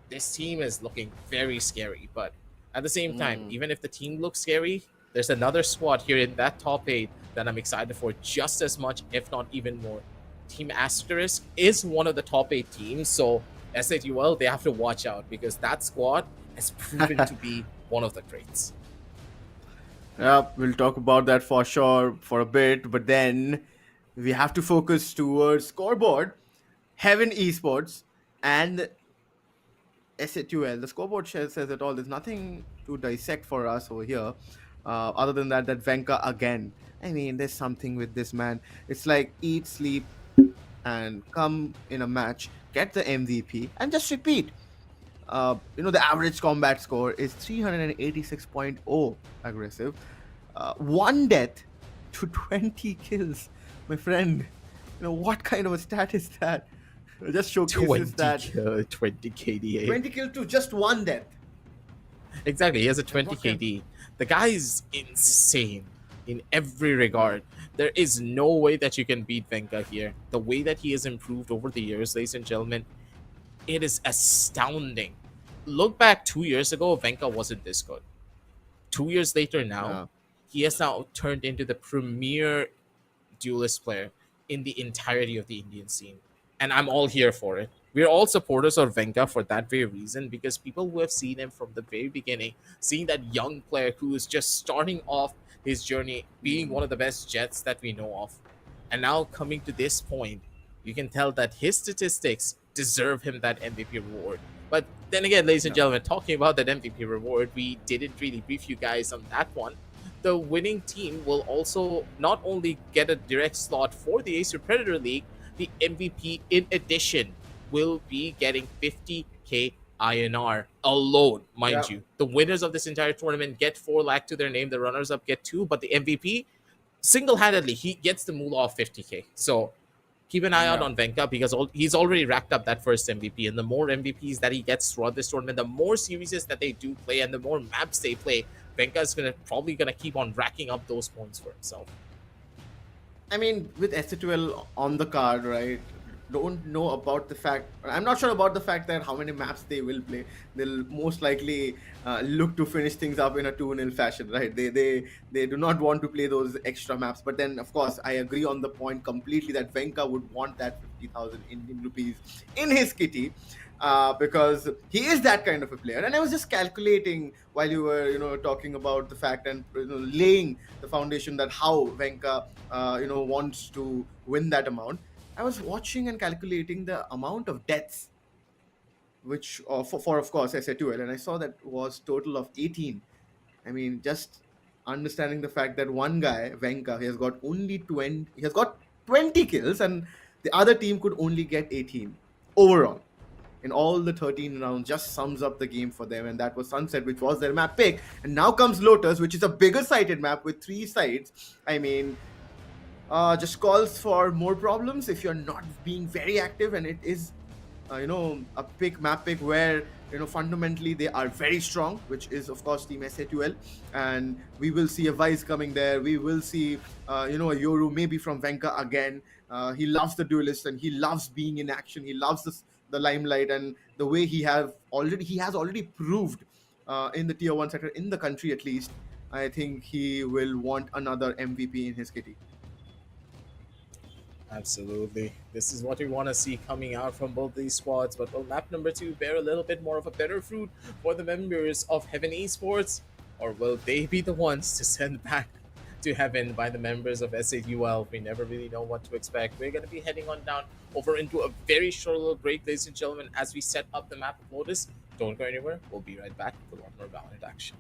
this team is looking very scary. But at the same time, Mm. even if the team looks scary, there's another squad here in that top eight that I'm excited for just as much, if not even more. Team Asterisk is one of the top eight teams, so SATUL, they have to watch out because that squad has proven to be one of the greats. Yeah, we'll talk about that for sure for a bit, but then we have to focus towards scoreboard, Heaven Esports, and S8UL. The scoreboard says it all. There's nothing to dissect for us over here, other than that Venka again. I mean, there's something with this man. It's like eat, sleep, and come in a match, get the MVP, and just repeat. The average combat score is 386.0 aggressive. One death to 20 kills, my friend. What kind of a stat is that? It just showcases 20 that kill, 20 KDA. 20 kills to just one death. Exactly, he has a 20 What can- KD. The guy is insane in every regard. There is no way that you can beat Venka here. The way that he has improved over the years, ladies and gentlemen, it is astounding. Look back 2 years ago, Venka wasn't this good. 2 years later now, Yeah. he has now turned into the premier duelist player in the entirety of the Indian scene. And I'm all here for it. we're all supporters of Venka for that very reason, because people who have seen him from the very beginning, seeing that young player who is just starting off his journey, being one of the best Jets that we know of, and now coming to this point, you can tell that his statistics deserve him that MVP reward. But then again, ladies and gentlemen, talking about that MVP reward, we didn't really brief you guys on that one. The winning team will also not only get a direct slot for the Acer Predator League, the MVP in addition will be getting 50k INR alone, mind Yeah. you. The winners of this entire tournament get 4 lakh to their name, the runners up get 2, but the MVP single-handedly he gets the moolah of 50k. So keep an eye out Yeah. on Venka, because he's already racked up that first MVP, and the more MVPs that he gets throughout this tournament, the more series that they do play and the more maps they play, Venka is probably gonna keep on racking up those points for himself. I mean, with S8UL on the card, right? Don't know about the fact. I'm not sure about the fact that how many maps they will play. They'll most likely look to finish things up in a 2-0 fashion, right? They do not want to play those extra maps. But then, of course, I agree on the point completely that Venka would want that 50,000 Indian rupees in his kitty. Because he is that kind of a player. And I was just calculating while you were, talking about the fact and laying the foundation that how Venka, wants to win that amount. I was watching and calculating the amount of deaths, which for of course S8UL, and I saw that was total of 18. I mean, just understanding the fact that one guy Venka, he has got only 20, he has got 20 kills, and the other team could only get 18 overall in all the 13 rounds, just sums up the game for them. And that was Sunset, which was their map pick. And now comes Lotus, which is a bigger sided map with 3 sides. I mean, just calls for more problems if you're not being very active. And it is a map pick where fundamentally they are very strong, which is of course team S8UL, and we will see a Vice coming there. We will see a Yoru maybe from Venka again. He loves the duelist and he loves being in action. He loves the limelight, and the way he has already proved in the tier 1 sector in the country at least. I think he will want another MVP in his kitty. Absolutely. This is what we want to see coming out from both these squads. But will map number 2 bear a little bit more of a better fruit for the members of Heaven Esports? Or will they be the ones to send back to heaven by the members of S8UL? We never really know what to expect. We're going to be heading on down over into a very short little break, ladies and gentlemen, as we set up the map of Lotus. Don't go anywhere. We'll be right back with a lot more Valorant action.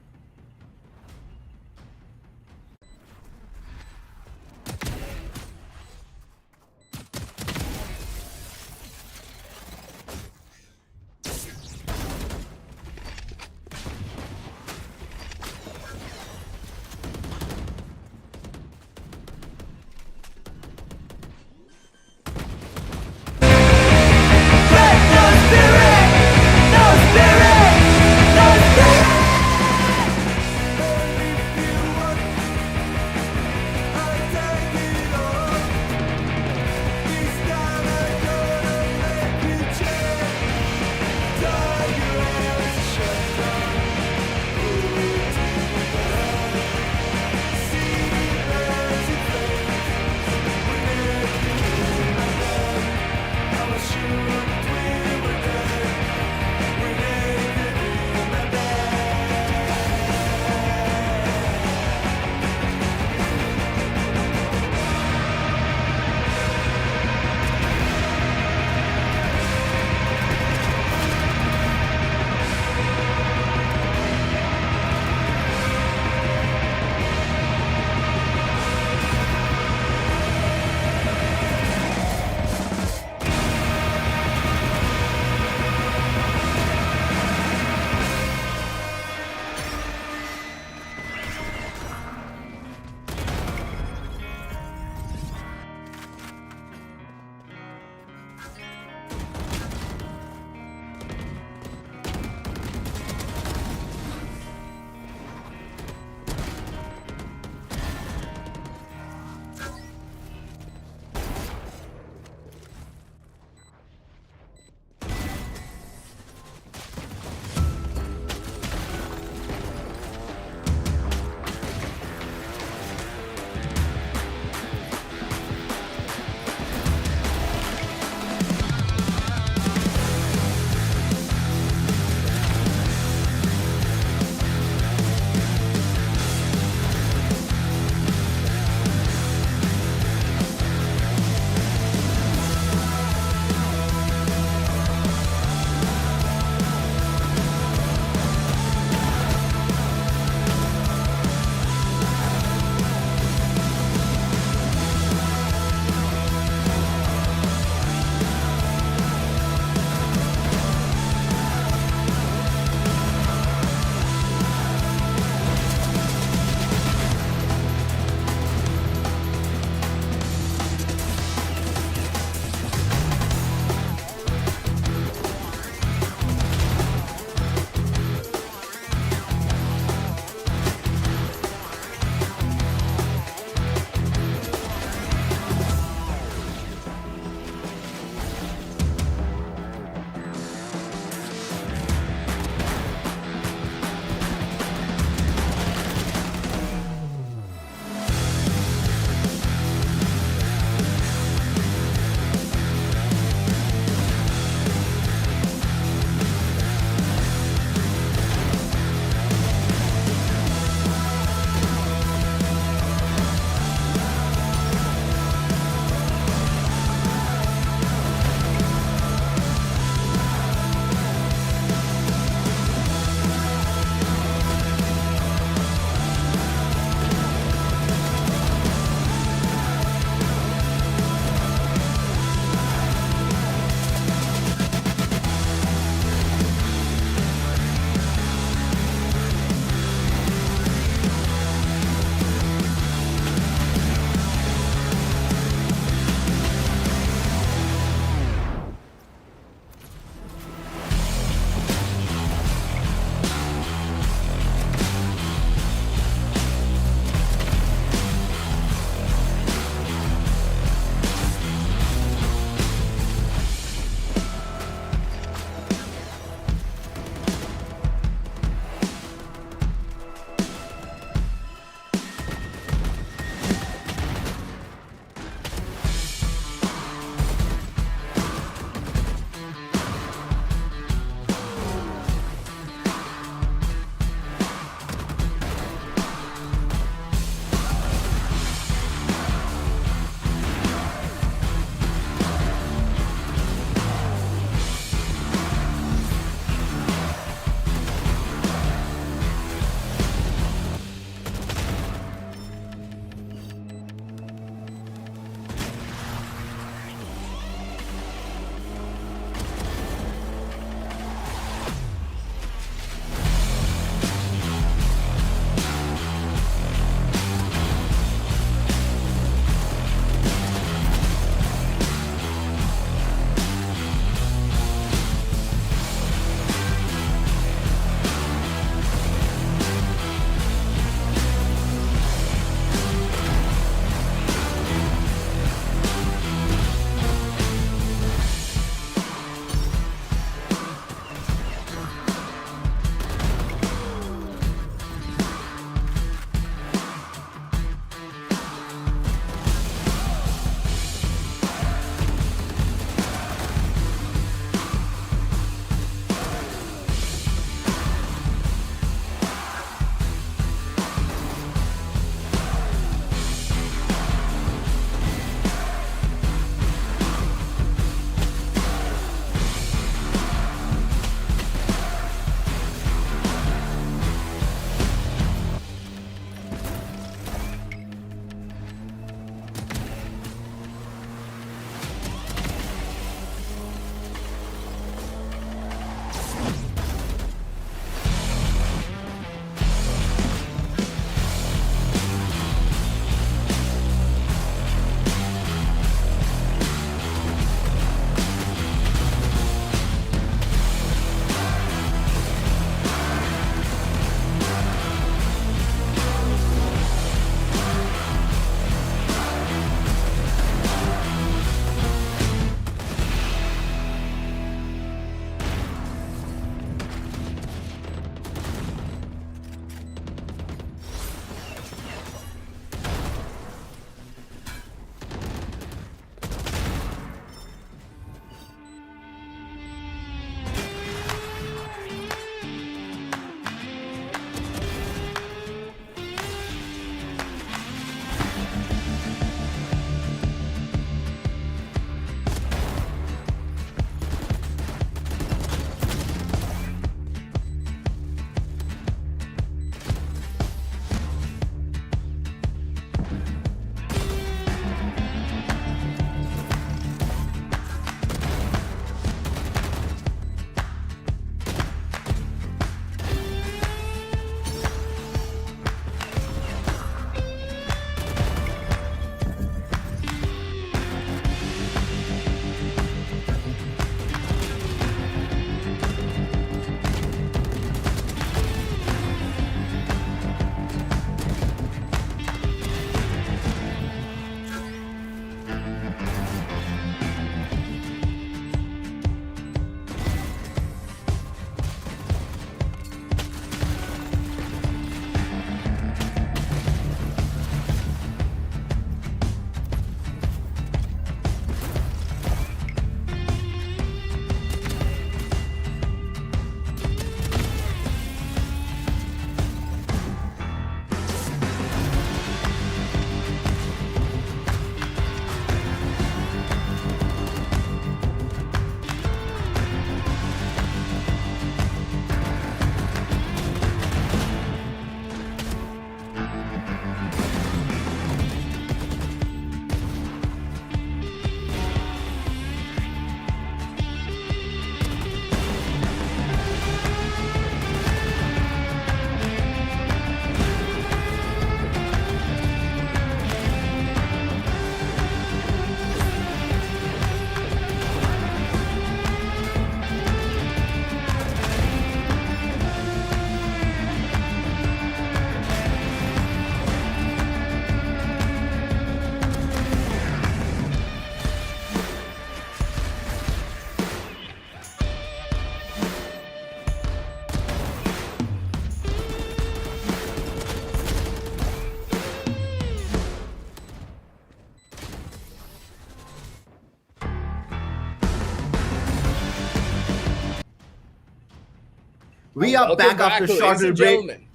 We are Welcome back after a ladies shorter and break. gentlemen.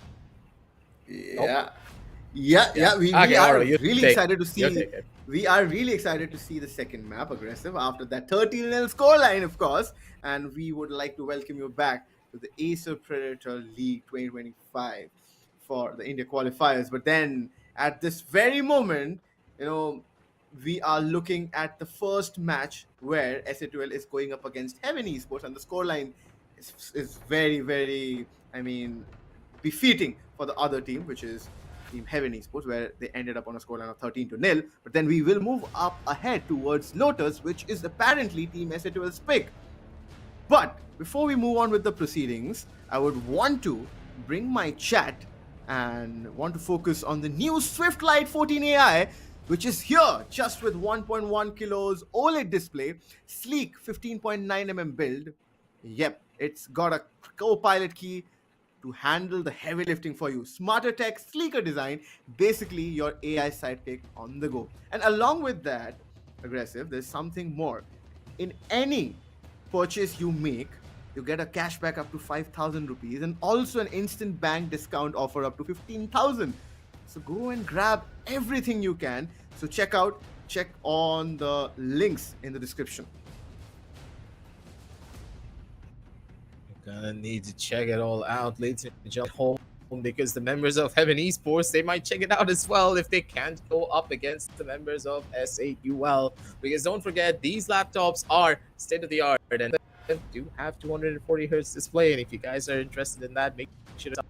Yeah, yeah. We Okay, are Oro, you really take excited to you see. take it. We are really excited to see the second map, Aggressive, after that 13-0 scoreline, of course. And we would like to welcome you back to the Acer Predator League 2025 for the India Qualifiers. But then, at this very moment, you know, we are looking at the first match where S8UL is going up against Heaven Esports, and the scoreline is very, very, I mean, befitting for the other team, which is Team Heaven Esports, where they ended up on a scoreline of 13-0. But then we will move up ahead towards Lotus, which is apparently Team S8UL's pick. But before we move on with the proceedings, I would want to bring my chat and want to focus on the new Swift Lite 14 AI, which is here just with 1.1 kilos OLED display, sleek 15.9mm build. Yep, it's got a co-pilot key to handle the heavy lifting for you. Smarter tech, sleeker design, basically your AI sidekick on the go. And along with that, Aggressive, there's something more. In any purchase you make, you get a cashback up to 5,000 rupees and also an instant bank discount offer up to 15,000. So go and grab everything you can. So check on the links in the description. Gonna need to check it all out, ladies and gentlemen, home, because the members of Heaven Esports, they might check it out as well if they can't go up against the members of S8UL. Because don't forget, these laptops are state of the art and they do have 240 hertz display. And if you guys are interested in that, make sure to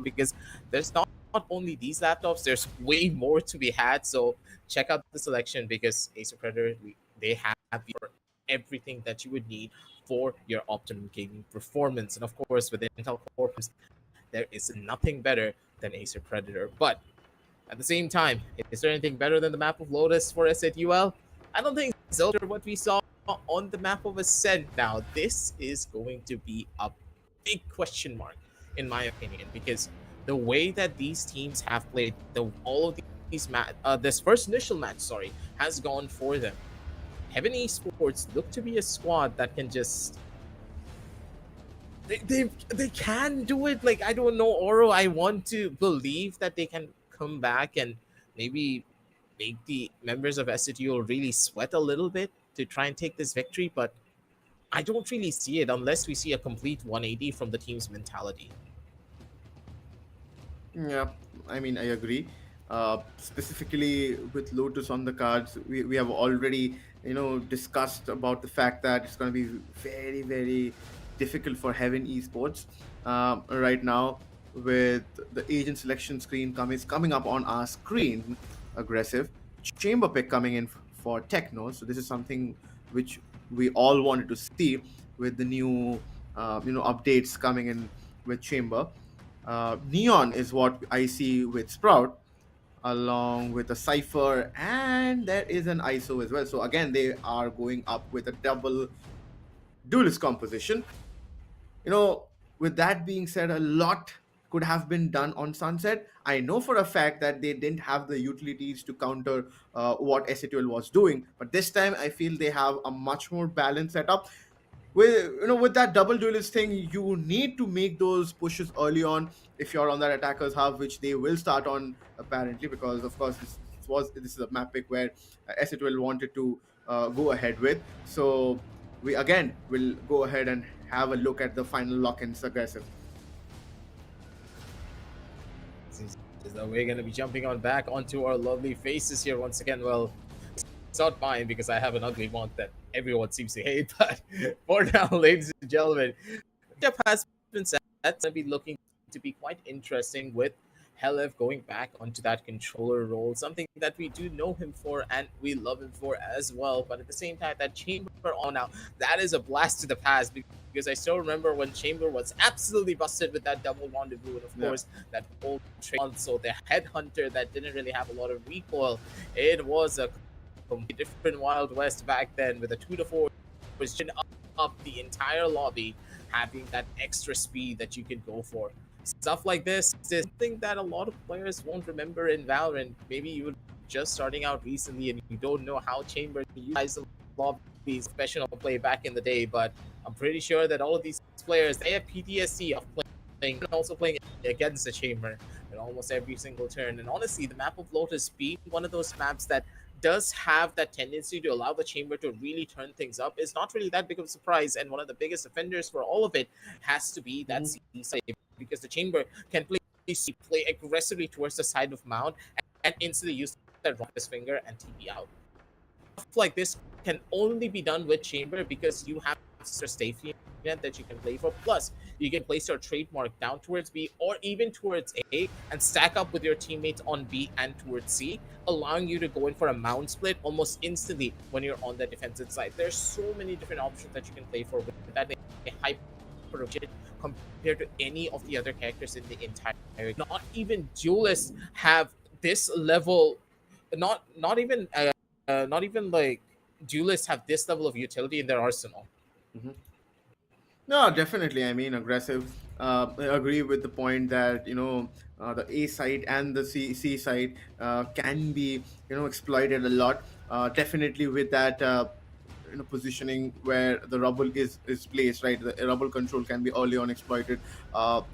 because there's not only these laptops, there's way more to be had. So check out the selection because Acer Predator, they have everything that you would need for your optimum gaming performance. And of course, with Intel Core, there is nothing better than Acer Predator. But at the same time, is there anything better than the map of Lotus for S8UL? I don't think so. What we saw on the map of Ascent now, this is going to be a big question mark, in my opinion, because the way that these teams have played, all of these this first initial match, has gone for them. Heaven Esports look to be a squad that can just they can do it. Like, I don't know, Oro. I want to believe that they can come back and maybe make the members of S8UL really sweat a little bit to try and take this victory, but I don't really see it unless we see a complete 180 from the team's mentality. Yeah, I mean, I agree. Specifically with Lotus on the cards, we have already, discussed about the fact that it's going to be very, very difficult for Heaven Esports right now with the agent selection screen coming up on our screen. Aggressive chamber pick coming in for Techno. So this is something which we all wanted to see with the new, updates coming in with chamber. Neon is what I see with Sprout, along with a Cypher, and there is an ISO as well. So again, they are going up with a double duelist composition. With that being said, a lot could have been done on Sunset. I know for a fact that they didn't have the utilities to counter what S8UL was doing, but this time I feel they have a much more balanced setup. With that double duelist thing, you need to make those pushes early on if you're on that attacker's hub, which they will start on apparently, because of course this is a map pick where S8UL wanted to go ahead with. So we again will go ahead and have a look at the final lock-ins. Aggressive. So we're going to be jumping on back onto our lovely faces here once again. Well, it's not mine because I have an ugly one that everyone seems to hate. But for now, ladies and gentlemen, the has been set. It's going to be looking to be quite interesting with Helef going back onto that controller role, something that we do know him for and we love him for as well. But at the same time, that Chamber on now, that is a blast to the past, because I still remember when Chamber was absolutely busted with that double rendezvous, and of course that old trade. So the headhunter that didn't really have a lot of recoil, it was a completely different Wild West back then, with a 2-4 was up the entire lobby, having that extra speed that you could go for. Stuff like this is something that a lot of players won't remember in Valorant. Maybe you're just starting out recently and you don't know how Chamber utilized the lobbies professional play back in the day, but I'm pretty sure that all of these players, they have PTSD of playing and also playing against the chamber in almost every single turn. And honestly, the map of Lotus being one of those maps that does have that tendency to allow the chamber to really turn things up is not really that big of a surprise. And one of the biggest offenders for all of it has to be that C side, because the chamber can play aggressively towards the side of Mount and instantly use that rocket's finger and TP out. Stuff like this can only be done with chamber because you have a safety net that you can play for. Plus, you can place your trademark down towards B or even towards A and stack up with your teammates on B and towards C, allowing you to go in for a mount split almost instantly when you're on the defensive side. There's so many different options that you can play for with that hyper compared to any of the other characters in the entire. Not even duelists have this level. Not even like duelists have this level of utility in their arsenal. No, definitely. I mean, aggressive. I agree with the point that the A side and the C side can be exploited a lot. Definitely with that positioning where the rubble is placed, right? The rubble control can be early on exploited.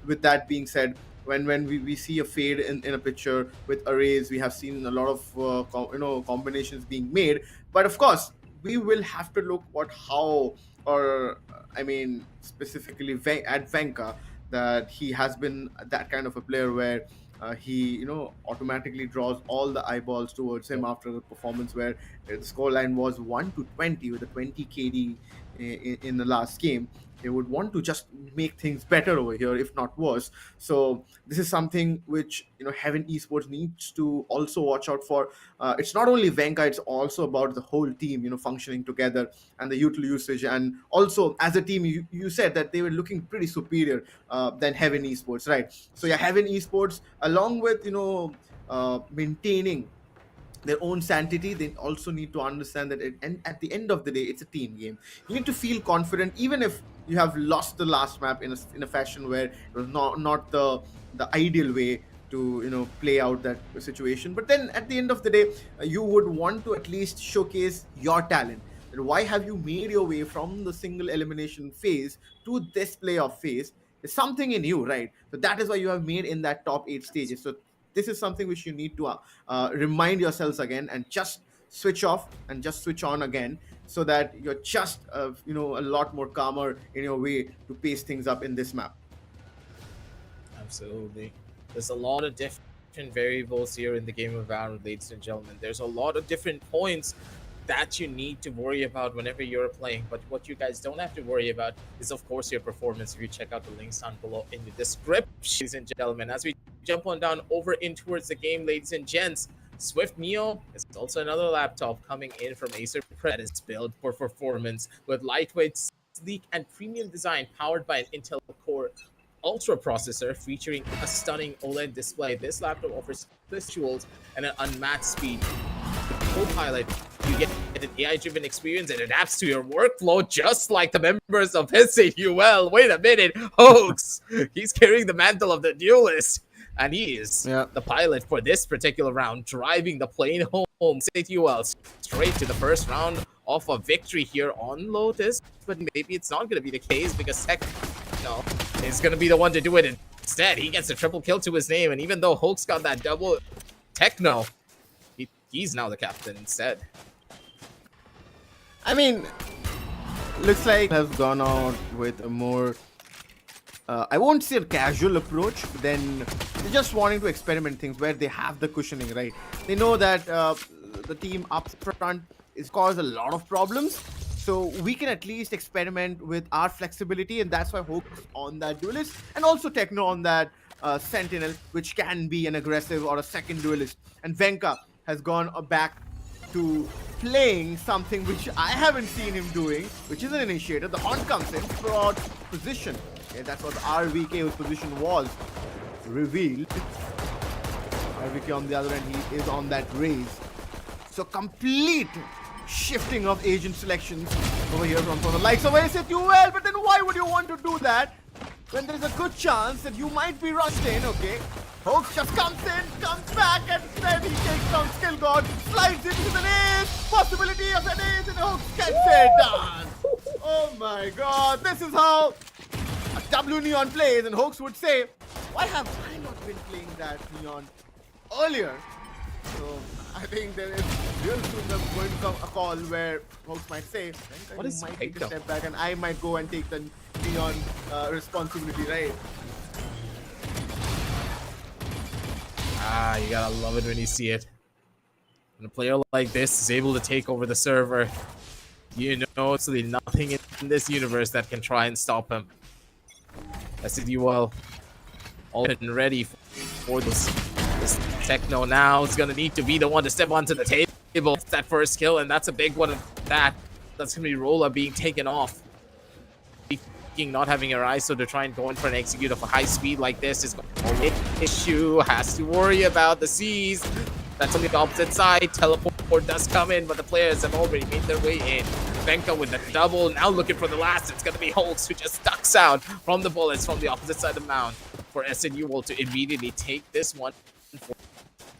With that being said, when we see a fade in a picture with arrays, we have seen a lot of combinations being made. But of course, we will have to look at how, or I mean specifically at Venka, that he has been that kind of a player where he automatically draws all the eyeballs towards him after the performance where the scoreline was 1-20 with a 20 KD in the last game. They would want to just make things better over here, if not worse. So this is something which Heaven Esports needs to also watch out for. It's not only Venka; it's also about the whole team, functioning together and the util usage. And also, as a team, you said that they were looking pretty superior than Heaven Esports, right? So yeah, Heaven Esports, along with maintaining their own sanity, they also need to understand that and at the end of the day, it's a team game. You need to feel confident even if you have lost the last map in a fashion where it was not the ideal way to play out that situation. But then at the end of the day, you would want to at least showcase your talent. And why have you made your way from the single elimination phase to this playoff phase? There's something in you, right? So that is why you have made in that top 8 stages. So this is something which you need to remind yourselves again and just switch off and just switch on again, so that you're just a lot more calmer in your way to pace things up in this map. Absolutely. There's a lot of different variables here in the game of Valorant, ladies and gentlemen. There's a lot of different points that you need to worry about whenever you're playing. But what you guys don't have to worry about is, of course, your performance. If you check out the links down below in the description, ladies and gentlemen. As we jump on down over in towards the game, ladies and gents, Swift Neo is also another laptop coming in from Acer Predator that is built for performance with lightweight, sleek, and premium design powered by an Intel Core Ultra processor featuring a stunning OLED display. This laptop offers visuals and an unmatched speed. Copilot, you get an AI-driven experience and adapts to your workflow just like the members of S8UL. Wait a minute, Hoax! He's carrying the mantle of the duelist, and he is the pilot for this particular round, driving the plane home. S8UL straight to the first round of a victory here on Lotus, but maybe it's not going to be the case because Techno is going to be the one to do it instead. He gets a triple kill to his name, and even though Hoax got that double, Techno, he's now the captain instead. I mean, looks like has gone out with a more, I won't say a casual approach, but then they're just wanting to experiment things where they have the cushioning, right? They know that the team up front is caused a lot of problems, so we can at least experiment with our flexibility, and that's why Hoax on that duelist, and also Techno on that Sentinel, which can be an aggressive or a second duelist. And Venka has gone back to playing something which I haven't seen him doing, which is an initiator. The Haunt comes in, broad position. Okay, that's what the RVK's position was revealed. RVK on the other end, he is on that raise. So complete shifting of agent selections over here from the likes of S8UL. But then why would you want to do that when there's a good chance that you might be rushed in? Okay, Hoax just comes in, comes back, and then he takes down Skill God, slides into an ace, possibility of an ace, and Hoax gets it done. Oh my god, this is how a W Neon plays, and Hoax would say, why have I not been playing that Neon earlier? So I think there is real soon going to come a call where Hoax might say, What is might take a Pega? step back and I might go and take the Neon responsibility, right? You gotta love it when you see it. When a player like this is able to take over the server, you know absolutely nothing in this universe that can try and stop him. S8UL all and ready for this Techno now. Is gonna need to be the one to step onto the table. It's that first kill, and that's a big one of that. That's gonna be Rolla being taken off. Not having her eyes, so to try and go in for an execute of a high speed like this is an issue. Has to worry about the C's. That's on the opposite side. Teleport does come in, but the players have already made their way in. Venka with the double, now looking for the last. It's going to be Hulks who just ducks out from the bullets from the opposite side of the mound for S8UL to immediately take this one. For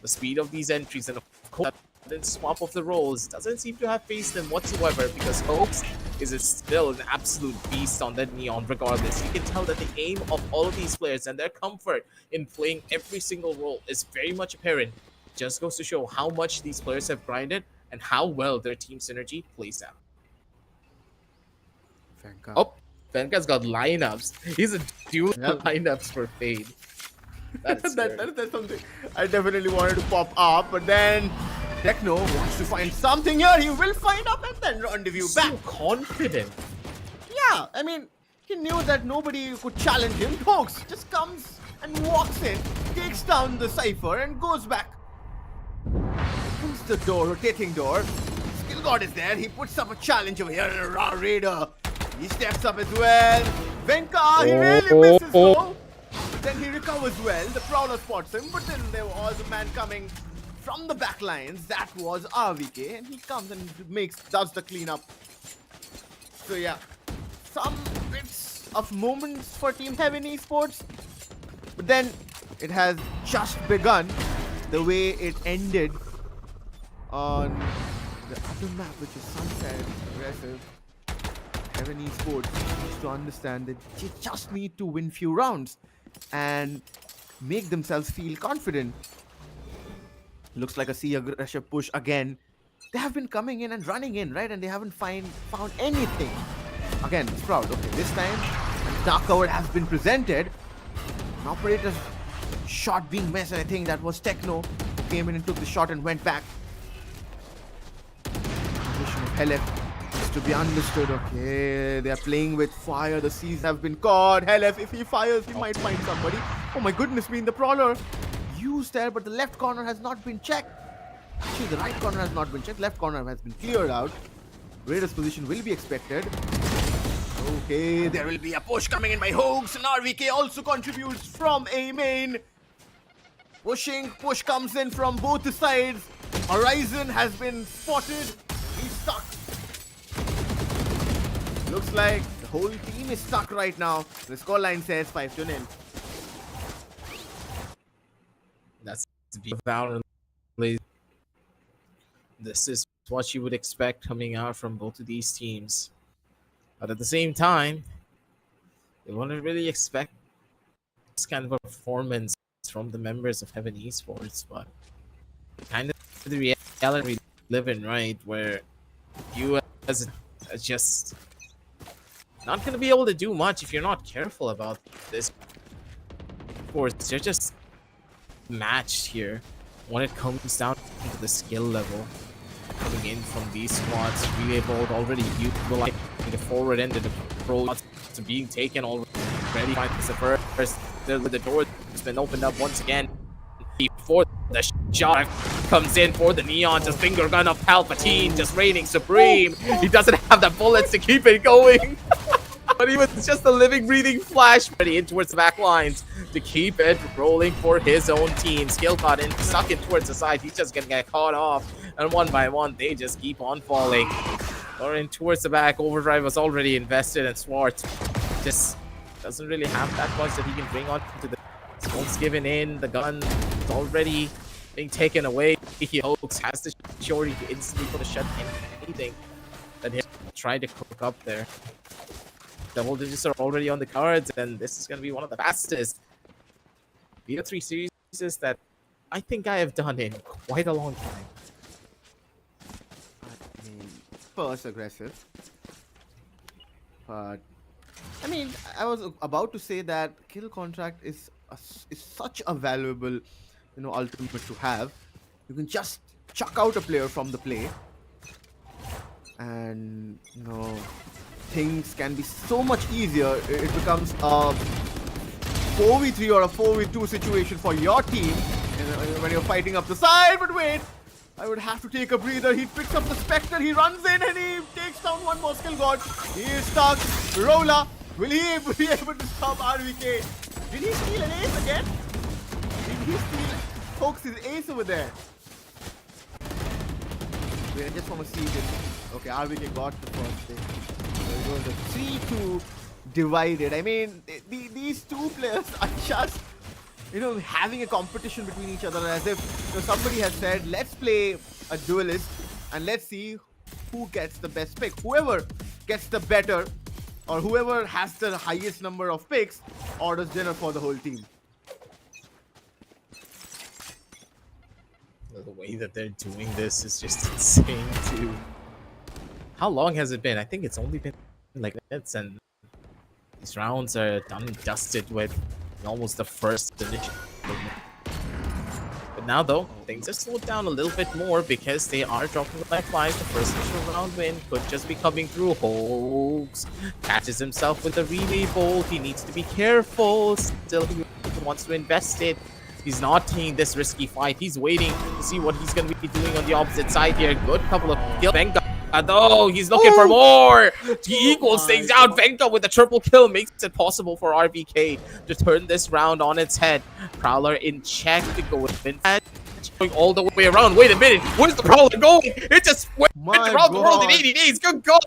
the speed of these entries, and of course, the swap of the roles doesn't seem to have faced them whatsoever, because Hulks is still an absolute beast on that Neon regardless. You can tell that the aim of all of these players and their comfort in playing every single role is very much apparent. Just goes to show how much these players have grinded and how well their team synergy plays out. Venka. Oh, Venka's got lineups. He's a dual lineups for Fade. That's something I definitely wanted to pop up, but then Techno wants to find something here. He will find up and then rendezvous back. So confident. Yeah, I mean, he knew that nobody could challenge him. Hoax just comes and walks in, takes down the Cypher and goes back. Opens the door, rotating door. Skill God is there. He puts up a challenge over here and a Raw Raider. He steps up as well. Venka, he really misses though. Then he recovers well. The Prowler spots him, but then there was a man coming from the back lines. That was RVK, and he comes and does the cleanup. So yeah, some bits of moments for Team Heaven Esports, but then it has just begun. The way it ended on the other map, which is Sunset Aggressive. Heaven Esports needs to understand that they just need to win few rounds and make themselves feel confident. Looks like a C aggressive push again. They have been coming in and running in, right? And they haven't found anything. Again, Sprout. Okay, this time dark cover has been presented. An operator's shot being missed, and I think that was Techno who came in and took the shot and went back. Position of Helef is to be understood. Okay, they are playing with fire. The C's have been caught. Helef, if he fires, he might find somebody. Oh my goodness me, the Prowler used there, but the left corner has not been checked. Actually, the right corner has not been checked. Left corner has been cleared out. Raiders position will be expected. Okay, there will be a push coming in by Hoax, and RVK also contributes from A main. Push comes in from both sides. Horizon has been spotted. He's stuck. Looks like the whole team is stuck right now. The scoreline says 5-0. That's Valorant. This is what you would expect coming out from both of these teams. But at the same time, you wouldn't really expect this kind of a performance from the members of Heaven Esports, but kind of the reality we live in, right? Where you as just not going to be able to do much if you're not careful about this. Of course, you're just matched here when it comes down to the skill level coming in from these squads. Relay Bolt already utilizing the forward end of the pro to being taken already. Finds the first. The door has been opened up once again. Before the shot comes in for the Neon, just finger gun of Palpatine, just reigning supreme. He doesn't have the bullets to keep it going. But he was just a living, breathing flash ready in towards the back lines to keep it rolling for his own team. Skill got in, stuck in towards the side. He's just gonna get caught off. And one by one, they just keep on falling. Or in towards the back, Overdrive was already invested, and Swart just doesn't really have that much that he can bring on to the smokes given in. The gun is already being taken away. He Hoax has the shorty to instantly put a shut in anything that he tried to cook up there. Double digits are already on the cards, and this is going to be one of the fastest BO3 series that I think I have done in quite a long time. I mean, first aggressive, but I mean, I was about to say that kill contract is such a valuable, ultimate to have. You can just chuck out a player from the play, and things can be so much easier. It becomes a 4v3 or a 4v2 situation for your team when you're fighting up the side. But wait, I would have to take a breather. He picks up the Spectre, he runs in and he takes down one more skill god. He is stuck. Rola, will he be able to stop RVK? Did he steal an ace again? Did he steal Hoax's ace over there? Wait, I just want to see this. Okay, RVK got the first thing. There goes a 3-2 divided. I mean, these two players are just, having a competition between each other, as if somebody has said, let's play a duelist and let's see who gets the best pick. Whoever gets the better, or whoever has the highest number of picks, orders dinner for the whole team. The way that they're doing this is just insane too. How long has it been? I think it's only been like minutes, and these rounds are done and dusted with almost the first initial. But now though, things are slowed down a little bit more because they are dropping the lifelines. The first initial round win could just be coming through. Hoax catches himself with a relay bolt. He needs to be careful. Still, he wants to invest it. He's not taking this risky fight. He's waiting to see what he's going to be doing on the opposite side here. Good couple of kills. Venka, though, he's looking for more. He equals things out. Venka with a triple kill makes it possible for RVK to turn this round on its head. Prowler in check to go with Vincent. Going all the way around. Wait a minute. Where's the Prowler going? It just went around the world in 80 days. Good God.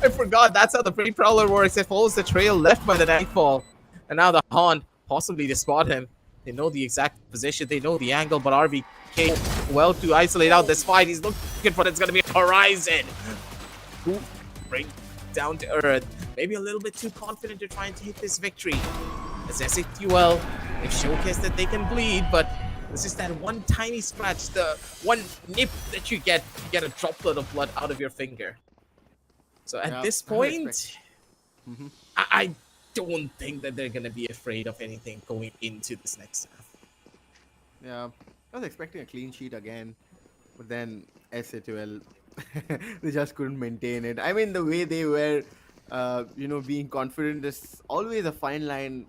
I forgot that's how the free Prowler works. It follows the trail left by the Nightfall. And now the Han, possibly to spot him. They know the exact position, they know the angle, but RVK, well, to isolate out this fight, he's looking for it's going to be Horizon. Who brings down to earth. Maybe a little bit too confident to try and take this victory. As S8UL, they've showcased that they can bleed, but this is that one tiny scratch, the one nip that you get a droplet of blood out of your finger. So at this point, I don't think that they're going to be afraid of anything going into this next half. Yeah, I was expecting a clean sheet again, but then S8UL, they just couldn't maintain it. I mean, the way they were, being confident, is always a fine line,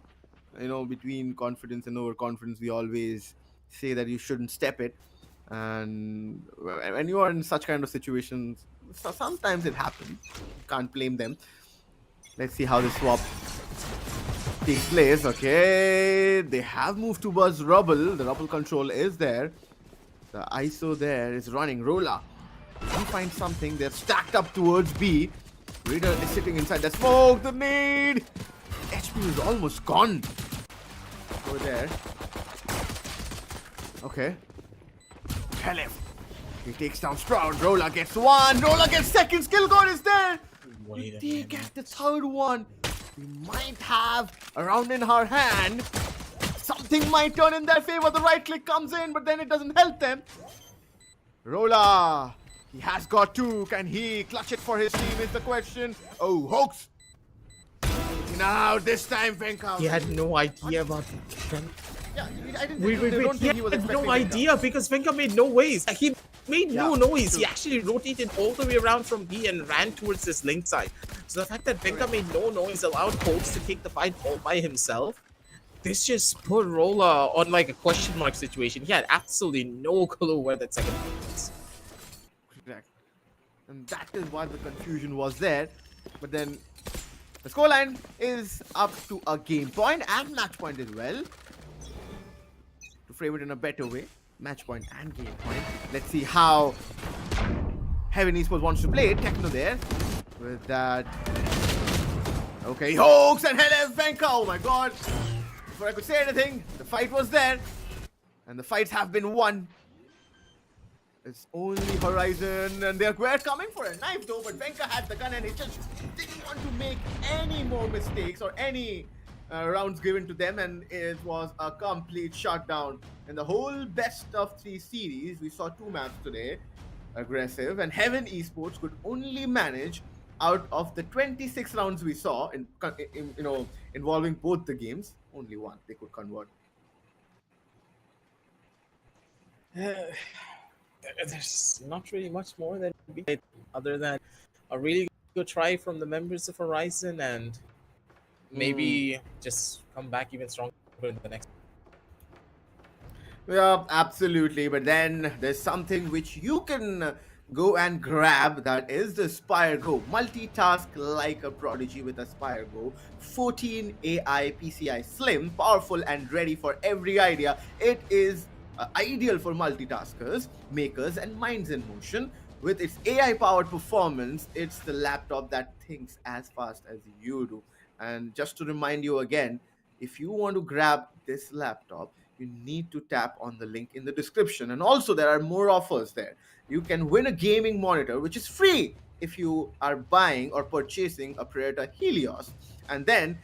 between confidence and overconfidence. We always say that you shouldn't step it. And when you are in such kind of situations, sometimes it happens. You can't blame them. Let's see how this swap takes place. Okay, they have moved towards rubble. The rubble control is there. The ISO there is running. Rola, he finds something. They're stacked up towards B. Raider is sitting inside the smoke. The nade. HP is almost gone. Over there. Okay. Helif. He takes down Sprout. Rola gets one. Rola gets second. Skill god is there. Did they get the third one? We might have a round in her hand. Something might turn in their favor. The right click comes in, but then it doesn't help them. Rola, he has got two. Can he clutch it for his team is the question. Oh, Hoax. Now this time Venka. He had no idea about Venka. Yeah, I didn't Wait. He had no idea because Venka made no waves. He made no noise. He actually rotated all the way around from B and ran towards this link side. So the fact that Venka made no noise allowed Hoax to take the fight all by himself. This just put Rola on like a question mark situation. He had absolutely no clue where that second was. Correct. And that is why the confusion was there. But then the scoreline is up to a game point and match point as well. To frame it in a better way, match point and game point. Let's see how Heaven Esports wants to play it. Techno there with that. Okay, Hoax and Helef Venka. Oh my god. Before I could say anything, the fight was there. And the fights have been won. It's only Horizon, and they're coming for a knife though, but Venka had the gun and he's just digging want to make any more mistakes or any rounds given to them, and it was a complete shutdown. In the whole best of 3 series, we saw 2 maps today. Aggressive and Heaven Esports could only manage out of the 26 rounds we saw involving both the games, only one they could convert. There's not really much more that we did other than a really good try from the members of Horizon and maybe just come back even stronger in the next. Yeah, absolutely. But then there's something which you can go and grab, that is the Spire Go. Multitask like a prodigy with a Spire Go. 14 AI PCI slim, powerful and ready for every idea. It is ideal for multitaskers, makers and minds in motion. With its AI powered performance, it's the laptop that thinks as fast as you do. And just to remind you again, if you want to grab this laptop, you need to tap on the link in the description. And also, there are more offers there. You can win a gaming monitor, which is free if you are buying or purchasing a Predator Helios. And then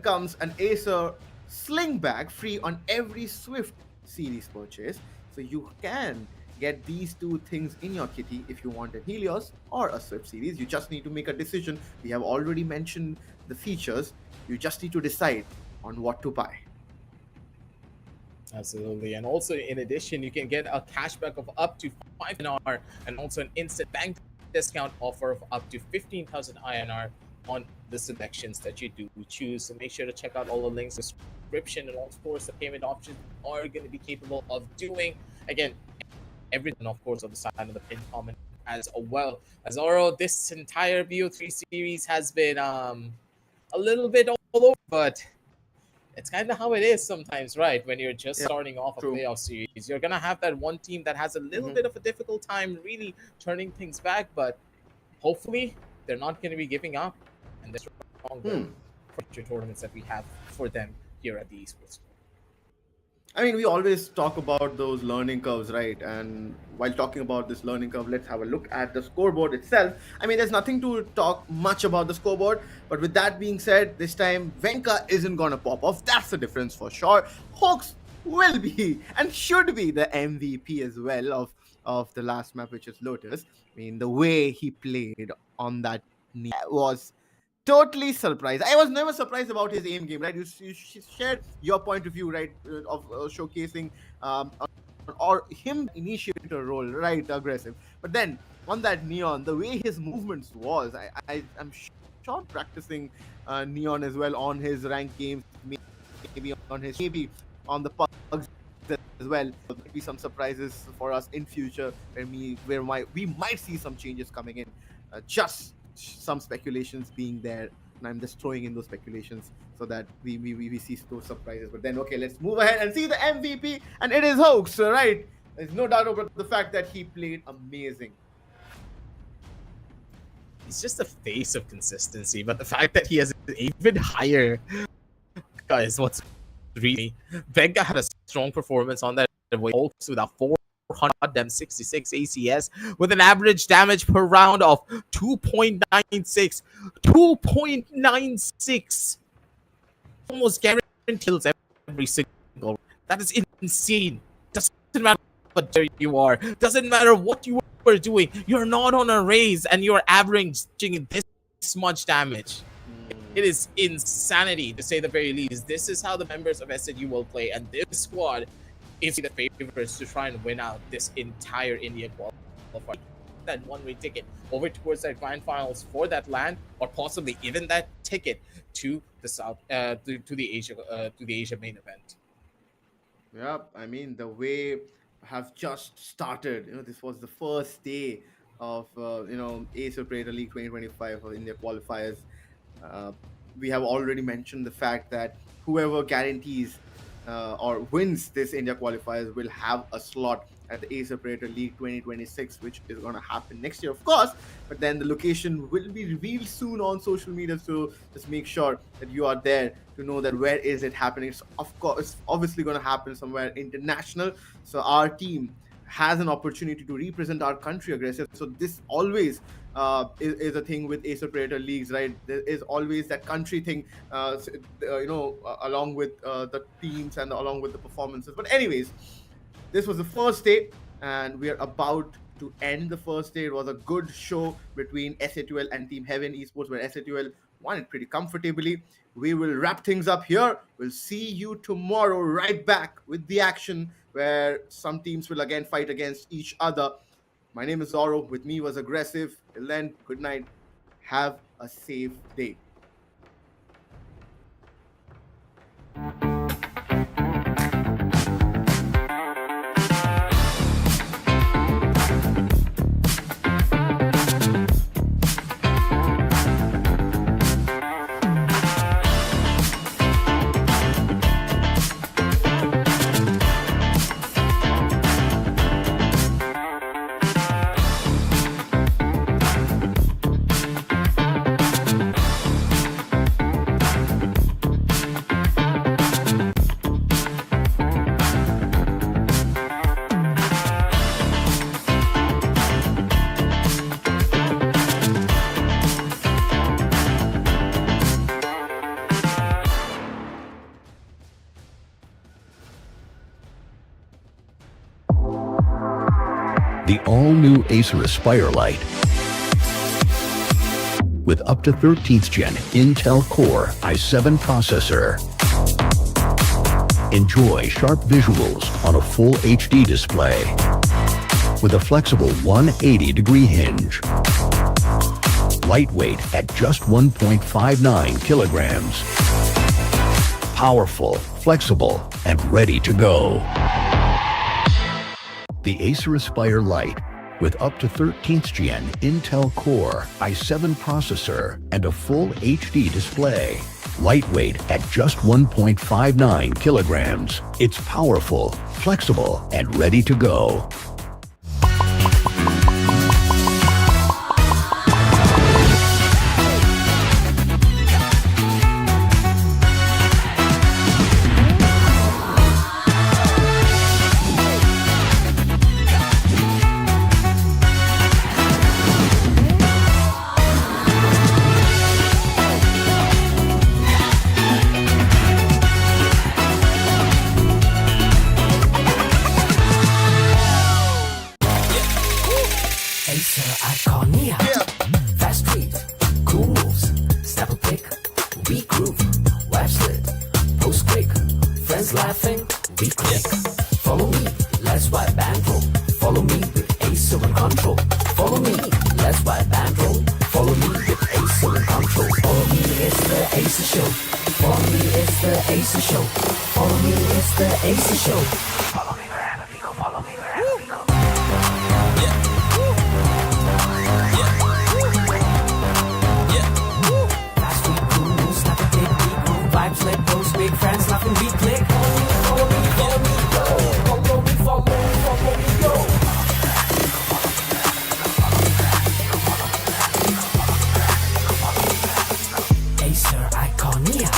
comes an Acer Sling Bag free on every Swift series purchase. So you can get these 2 things in your kitty if you want a Helios or a Swift series. You just need to make a decision. We have already mentioned the features. You just need to decide on what to buy. Absolutely. And also, in addition, you can get a cashback of up to 5 INR and also an instant bank discount offer of up to 15,000 INR on the selections that you do choose. So make sure to check out all the links in the description, and of course, the payment options are going to be capable of doing, again, everything, of course, on the side of the pinned comment as well. As Oro, this entire BO3 series has been a little bit all over, but it's kind of how it is sometimes, right? When you're just starting off a playoff series, you're going to have that one team that has a little bit of a difficult time really turning things back, but hopefully they're not going to be giving up, and they're stronger for future tournaments that we have for them here at the esports. I mean, we always talk about those learning curves, right? And while talking about this learning curve, let's have a look at the scoreboard itself. I mean, there's nothing to talk much about the scoreboard, but with that being said, this time Venka isn't gonna pop off. That's the difference for sure. Hawks will be and should be the MVP as well of the last map, which is Lotus. I mean, the way he played on that knee was totally surprised. I was never surprised about his aim game, right? You shared your point of view, right, of showcasing or him initiator role, right, aggressive. But then on that Neon, the way his movements was, I'm sure practicing Neon as well on his ranked games, maybe on the pugs as well. There might be some surprises for us in future where we might see some changes coming in. Just some speculations being there, and I'm just throwing in those speculations so that we see those surprises. But then, okay, let's move ahead and see the MVP, and it is Hoax, right? There's no doubt about the fact that he played amazing. He's just the face of consistency, but the fact that he has an even higher guys, what's really Venga had a strong performance on that Hoax with a 466 ACS with an average damage per round of 2.96. 2.96. Almost guaranteed kills every single. That is insane. Doesn't matter what there you are. Doesn't matter what you are doing. You're not on a raise and you're averaging this much damage. It is insanity, to say the very least. This is how the members of S8UL play, and this squad is the favorites to try and win out this entire India qualifier. That one-way ticket over towards that grand finals for that LAN, or possibly even that ticket to the South, to the Asia main event. Yeah, I mean, the way have just started. This was the first day of Acer Predator League 2025 for India qualifiers. We have already mentioned the fact that whoever guarantees or wins this India qualifiers will have a slot at the Acer Predator League 2026, which is going to happen next year, of course. But then the location will be revealed soon on social media, so just make sure that you are there to know that where is it happening. It's, of course, it's obviously going to happen somewhere international. So our team has an opportunity to represent our country aggressive. So this always is a thing with Acer Predator leagues, right? There is always that country thing, along with the teams and along with the performances. But anyways, this was the first day, and we are about to end the first day. It was a good show between S8UL and Team Heaven Esports, where S8UL won it pretty comfortably. We will wrap things up here. We'll see you tomorrow, right back with the action, where some teams will again fight against each other. My name is Zorro. With me was Aggressive. Till then, good night. Have a safe day. The all-new Acer Aspire Lite with up to 13th Gen Intel Core i7 processor. Enjoy sharp visuals on a full HD display with a flexible 180-degree hinge. Lightweight at just 1.59 kilograms. Powerful, flexible, and ready to go. The Acer Aspire Lite with up to 13th Gen Intel Core i7 processor and a full HD display. Lightweight at just 1.59 kilograms. It's powerful, flexible, and ready to go. Acer Iconia.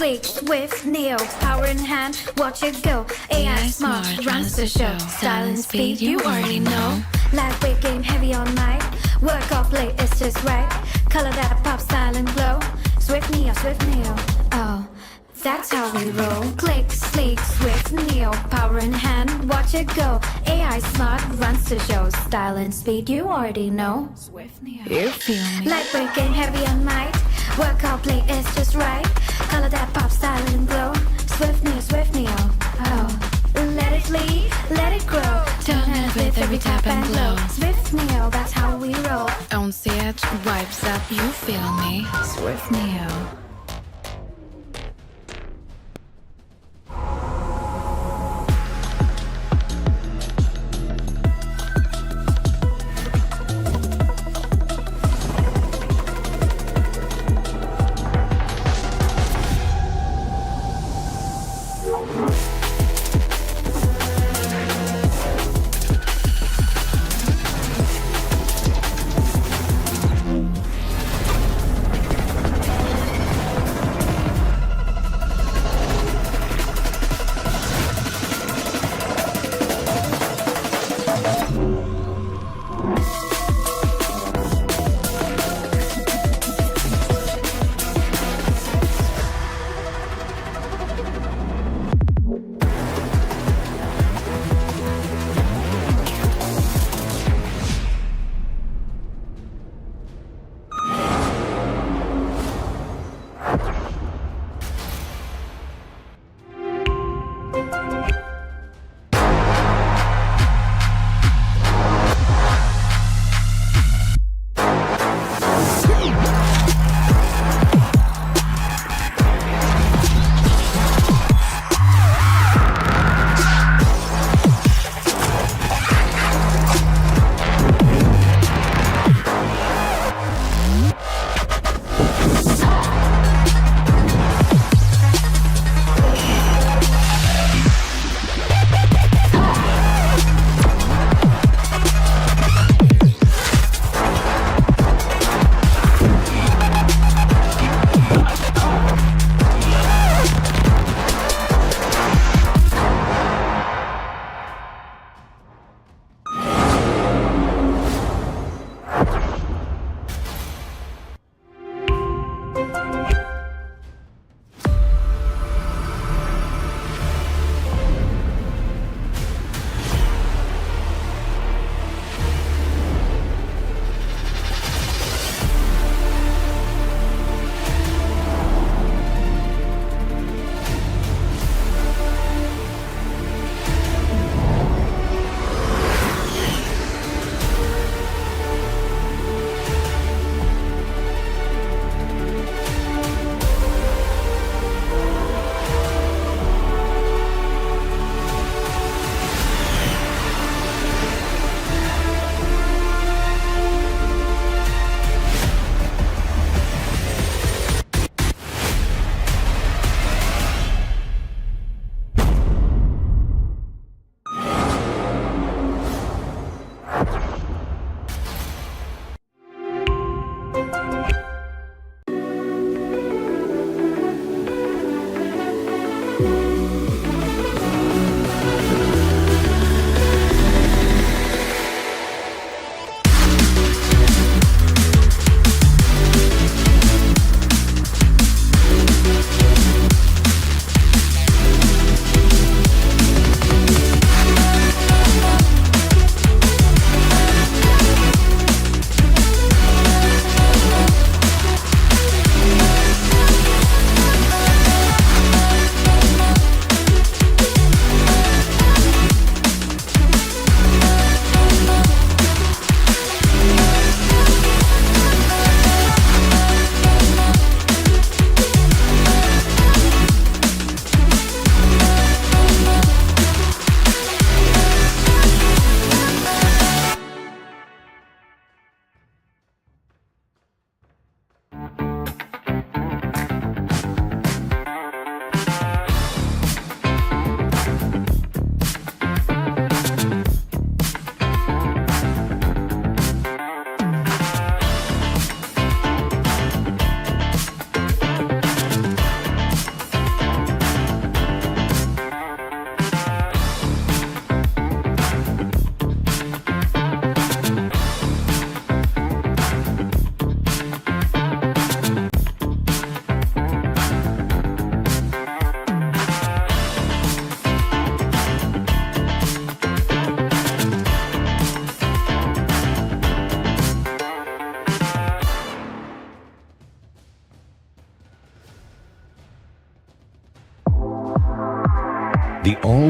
click, swift, neo, power in hand, watch it go. AI smart, runs the show. Style and speed, you already know. Lightweight game, heavy on mic. Work off late, it's just right. Color that pop, style and glow. Swift neo, oh. That's how we roll. Click, sleek, swift, neo, power in hand, watch it go. AI smart, runs the show. Style and speed, you already know. Swift Neo. You feel me? Lightweight game, heavy on mic. Work out, play, it's just right. Color that pop, style and glow. Swift neo, oh. Let it lead, let it grow. Turn and with every tap and glow. Swift neo, that's how we roll. On the edge, vibes up, you feel me? Swift Neo.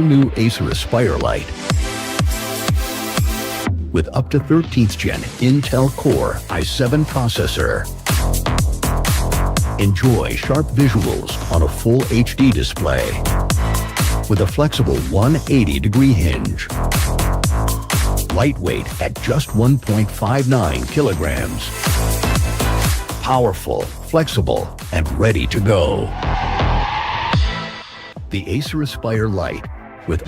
all-new Acer Aspire Lite. With up to 13th Gen Intel Core i7 processor. Enjoy sharp visuals on a full HD display with a flexible 180-degree hinge. Lightweight at just 1.59 kilograms. Powerful, flexible, and ready to go. The Acer Aspire Lite with